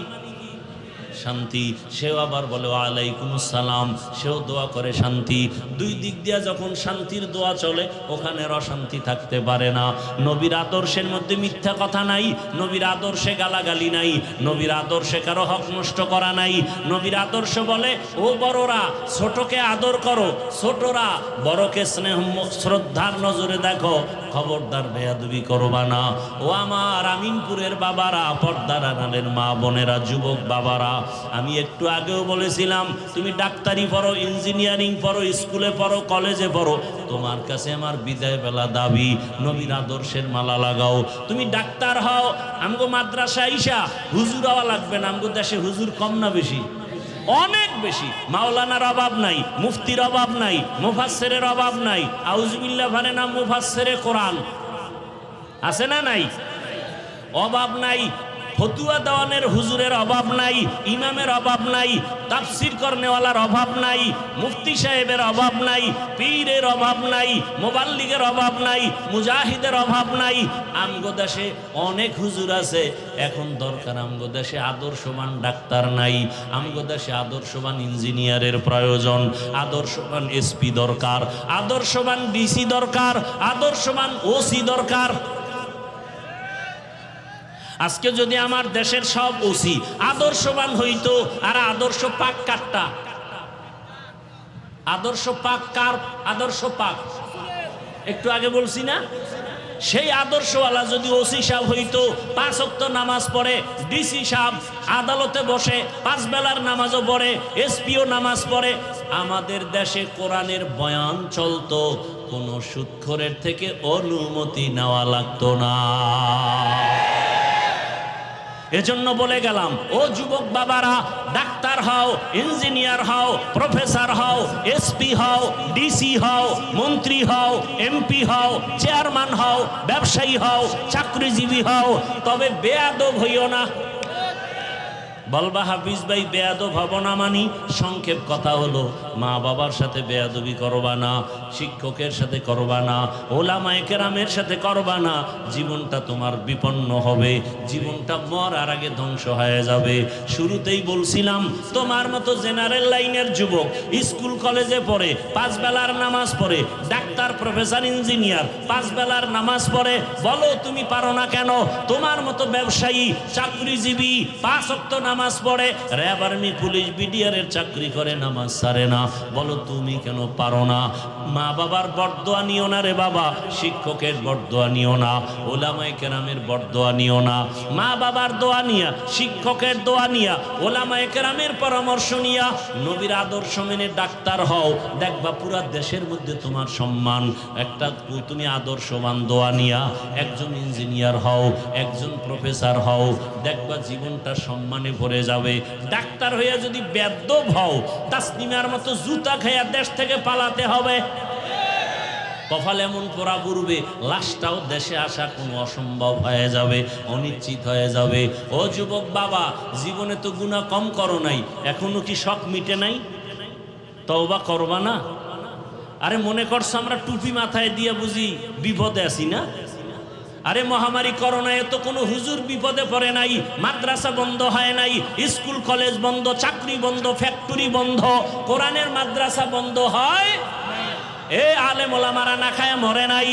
শান্তি। সেও আবার বলে ওয়ালাইকুম সালাম, সেও দোয়া করে শান্তি। দুই দিক দিয়া যখন শান্তির দোয়া চলে, ওখানে অশান্তি থাকতে পারে না। নবীর আদর্শের মধ্যে মিথ্যা কথা নাই, নবীর আদর্শে গালাগালি নাই, নবীর আদর্শে কারো হক নষ্ট করা নাই। নবীর আদর্শ বলে ও বড়রা ছোটকে আদর করো, ছোটরা বড়কে স্নেহ শ্রদ্ধার নজরে দেখো, খবরদার বেয়াদবি করবা না। ও আমার আমিনপুরের বাবারা, পর্দার আড়ালের মা বোনেরা, যুবক বাবারা, আমি একটু আগেও বলেছিলাম তুমি ডাক্তারি পড়ো, ইঞ্জিনিয়ারিং পড়ো, স্কুলে পড়ো, কলেজে পড়ো, তোমার কাছে আমার বিদায় বেলা দাবি নবীর আদর্শের মালা লাগাও। তুমি ডাক্তার হও, আমগো মাদ্রাসা আইসা হুজুর হওয়া লাগবে না। আমগো দেশে হুজুর কম না বেশি? অনেক বেশি। মাওলানার অভাব নাই, মুফতির অভাব নাই, মুফাসসিরের অভাব নাই। আউযুবিল্লাহ মানে না, মুফাসসিরে কোরআন আছে না নাই? অভাব নাই। ফতুয়া দেওয়ানের হুজুরের অভাব নাই, ইমামের অভাব নাই, তাফসির করনেওয়ালার অভাব নাই, মুফতি সাহেবের অভাব নাই, পীরের অভাব নাই, মুবাল্লিগের অভাব নাই, মুজাহিদের অভাব নাই। আমগো দেশে অনেক হুজুর আছে। এখন দরকার আমগো দেশে আদর্শবান ডাক্তার নাই, আমগো দেশে আদর্শবান ইঞ্জিনিয়ারের প্রয়োজন, আদর্শবান এসপি দরকার, আদর্শবান ডিসি দরকার, আদর্শবান ওসি দরকার। আজকে যদি আমার দেশের সব ওসি আদর্শবান হইতো, আর আদর্শ পাক কাটটা, আদর্শ পাক কার? আদর্শ পাক একটু আগে বলছি না, সেই আদর্শওয়ালা যদি ওসি সাহেব হইতো, 5 ওয়াক্ত নামাজ পড়ে, ডিসি সাহেব আদালতে বসে 5 বেলার নামাজও পড়ে, এসপিও নামাজ পড়ে, আমাদের দেশে কোরআনের বয়ান চলতো, কোনো সুদখোরের থেকে অনুমতি নেওয়া লাগতো না। এজন্য বলে গেলাম, ও যুবক বাবারা, ডাক্তার হও, ইঞ্জিনিয়ার হও, প্রফেসর হও, এসপি হও, ডিসি হও, মন্ত্রী হও, এমপি হও, চেয়ারম্যান হও, ব্যবসায়ী হও, চাকরিজীবী হও, তবে বেয়াদব হইও না। বলবা হাফিজ ভাই বেয়াদব হব না মানি? সংক্ষেপ কথা হলো, মা বাবার সাথে বেয়াদবি করবা না, শিক্ষকের সাথে করবা না, ওলামায়ে কেরামের সাথে করবা না, জীবনটা তোমার বিপন্ন হবে, জীবনটা মরার আগে ধ্বংস হয়ে যাবে। শুরুতেই বলছিলাম, তোমার মতো জেনারেল লাইনের যুবক স্কুল কলেজে পড়ে, 5 বেলার নামাজ পড়ে, ডাক্তার প্রফেসর ইঞ্জিনিয়ার 5 বেলার নামাজ পড়ে, বলো তুমি পারো না কেন? তোমার মতো ব্যবসায়ী চাকরিজীবী 5 ওয়াক্ত নামাজ পড়ে, র্যাব আর্মি পুলিশ বিডিআরের চাকরি করে, নামাজ ছাড়ে না, বলো তুমি কেন পারো না? মা বাবার বরদোয়া নিও না রে বাবা, শিক্ষকের বরদোয়া নিও না, ওলামায়ে কেরামের বরদোয়া নিও না। মা বাবার দোয়া নিয়া, শিক্ষকের দোয়া নিয়া, ওলামায়ে কেরামের পরামর্শ নিয়া নবীর আদর্শ মেনে ডাক্তার হও, দেখবা পুরা দেশের মধ্যে তোমার সম্মান। একটা তুমি আদর্শবান দোয়া নিয়া একজন ইঞ্জিনিয়ার হও, একজন প্রফেসর হও, দেখবা জীবনটা সম্মানে ভরে যাবে। ডাক্তার হইয়া যদি বেয়াদব হও, তাসনিমার মতো জুতা খাইয়া দেশ থেকে পালাতে হবে। কপাল এমন পোড়া পুরবে, লাশটাও দেশে আসা কোনো অসম্ভব হয়ে যাবে, অনিশ্চিত হয়ে যাবে। ও যুবক বাবা, জীবনে তো গুনাহ কম করো নাই, এখনো কি শখ মিটে নাই? তওবা করবা না? আরে মনে করছো আমরা টুপি মাথায় দিয়ে বুঝি বিপদে আছি না? আরে মহামারী করোনায় তো কোনো হুজুর বিপদে পড়ে নাই, মাদ্রাসা বন্ধ হয় নাই, স্কুল কলেজ বন্ধ, চাকরি বন্ধ, ফ্যাক্টরি বন্ধ, কোরআনের মাদ্রাসা বন্ধ হয়? এ আলেম ওলামারা না খায় মরে নাই।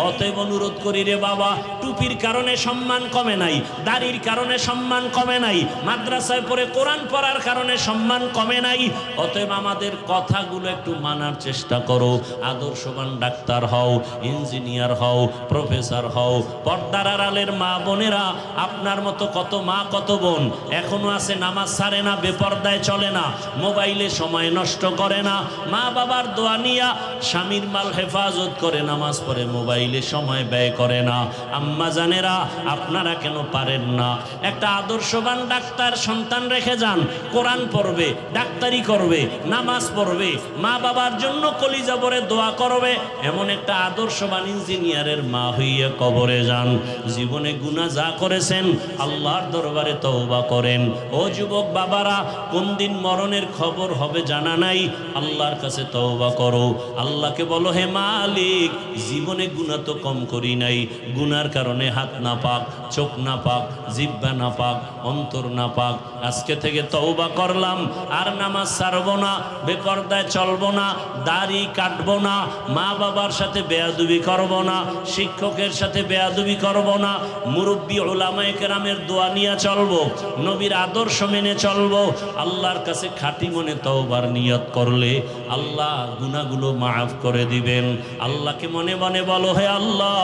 অতএব অনুরোধ করি রে বাবা, টুপির কারণে সম্মান কমে নাই, দাড়ির কারণে সম্মান কমে নাই, মাদ্রাসায় পড়ে কোরআন পড়ার কারণে সম্মান কমে নাই। অতএব আমাদের কথাগুলো একটু মানার চেষ্টা করো। আদর্শবান ডাক্তার হও, ইঞ্জিনিয়ার হও, প্রফেসর হও। পর্দার আড়ালের মা বোনেরা, আপনার মতো কত মা কত বোন এখনো আছে নামাজ ছাড়ে না, বেপর্দায় চলে না, মোবাইলে সময় নষ্ট করে না, মা বাবার দোয়া নিয়া স্বামীর মাল হেফাজত করে নামাজ পড়ে, মোবাইলে সময় ব্যয় করে না। আম্মা জানেরা, আপনারা কেন পারেন না? একটা আদর্শবান ডাক্তার সন্তান রেখে যান, কোরআন পড়বে, ডাক্তারি করবে, নামাজ পড়বে, মা বাবার জন্য কলিজা ভরে দোয়া করবে। এমন একটা আদর্শবান ইঞ্জিনিয়ারের মা হইয়া কবরে যান। জীবনে গুনাহ যা করেছেন আল্লাহর দরবারে তওবা করেন। ও যুবক বাবারা, কোন দিন মরণের খবর হবে জানা নাই, আল্লাহর কাছে তওবা করো। আল্লাহকে বলো, হে মালিক, জীবনে গুনাহ তো কম করি নাই, গুনার কারণে হাত না পাক, চোখ না পাক, জিহ্বা না পাক, অন্তর না পাক। আজকে থেকে তওবা করলাম, আর নামাজ ছাড়বো না, বেপরদায় চলবো না, দাড়ি কাটবো না, মা বাবার সাথে বেয়াদবি করব না, শিক্ষকের সাথে বেয়াদবি করব না, মুরব্বী উলামায়ে কেরামের দোয়া নিয়ে চলবো, নবীর আদর্শ মেনে চলবো। আল্লাহর কাছে খাঁটি মনে তওবার নিয়ত করলে আল্লাহ গুনাহগুলো মাফ করে দিবেন। আল্লাহকে মনে মনে বলো, হে আল্লাহ,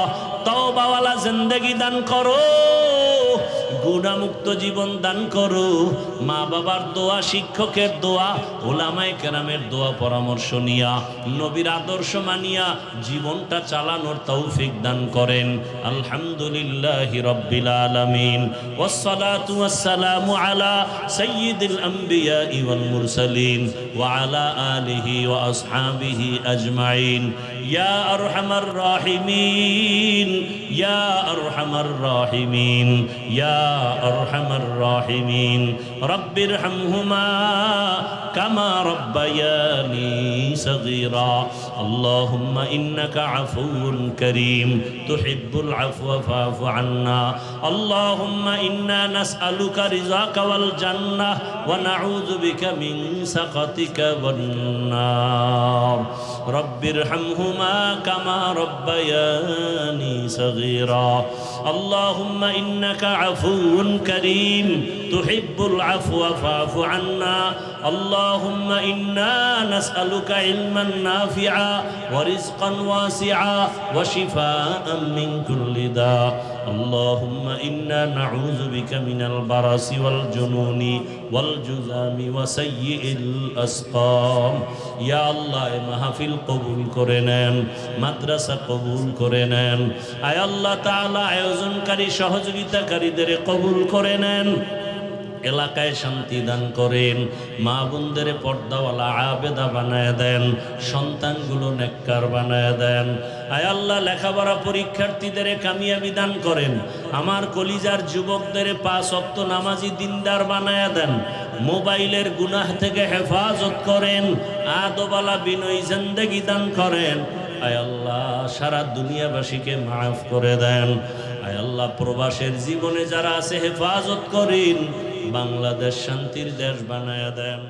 তওবাওয়ালা জিন্দেগি দান করো, গুনাহমুক্ত জীবন দান করো। মা বাবার দোয়া, শিক্ষকের দোয়া, উলামায়ে কেরামের দোয়া পরামর্শ নিয়া, নবীর আদর্শ মানিয়া জীবনটা চালানোর তৌফিক দান করেন। আলহামদুলিল্লাহি রাব্বিল আলামিন, ওয়াসসালাতু ওয়াসসালামু আলা সাইয়্যিদিল আমবিয়া ওয়াল মুরসালিন ওয়া আলা আলিহি ওয়া আসহাবিহি আজমাইন। ইয়া আরহামার রাহিমিন, ইয়া আরহামার রাহিমিন, ইয়া আরহামার রাহিমিন। রব্বিরহামহুমা কামা রব্বায়ানি সগীরা। আল্লাহুম্মা ইন্নাকা আফুউন কারীম তুহিব্বুল আফওয়া ফা'ফু আন্না। আল্লাহুম্মা ইন্না নাসআলুকা রিযাকা ওয়াল জান্নাহ ওয়া নাউযু বিকা মিন সাখাতিকা ওয়ান নার। রব্বিরহামহুমা কামা রব্বায়ানি সগীরা। আল্লাহুম্মা ইন্নাকা আফুউন কারীম তুহিব্বুল আফওয়া ফা'ফু আন্না। আল্লাহুম্মা ইন্না নাসআলুকা ইলমান নাফিআ ওয়া রিজকান ওয়াসিআ ওয়া শিফাআন মিন কুল্লি দা। আল্লাহুম্মা ইন্না নাউযু বিকা মিনাল বারাসি ওয়াল জুনুনি ওয়াল জুযামি ওয়া সাইয়্যিল আসকাম। ইয়া আল্লাহ, এই মাহফিল কবুল করে নেন, মাদ্রাসা কবুল করে নেন। আয় আল্লাহ তাআলা, আয়োজনকারী সহযোগিতাকারীদের কবুল করে নেন। এলাকায় শান্তি দান করেন, মা বোনদের পর্দাওয়ালা আবেদা বানায় দেন, সন্তানগুলো নেককার বানায় দেন। আয় আল্লাহ, লেখাপড়া পরীক্ষার্থীদের কামিয়াবি দান করেন। আমার কলিজার যুবকদের 5 ওয়াক্ত নামাজি দিনদার বানায় দেন। মোবাইলের গুনাহ থেকে হেফাজত করেন, আদবালা বিনয়ী জিন্দেগি দান করেন। আয় আল্লাহ, সারা দুনিয়াবাসীকে মাফ করে দেন। আয় আল্লাহ, প্রবাসের জীবনে যারা আছে হেফাজত করেন, বাংলাদেশ শান্তির দেশ বানায়া দেন।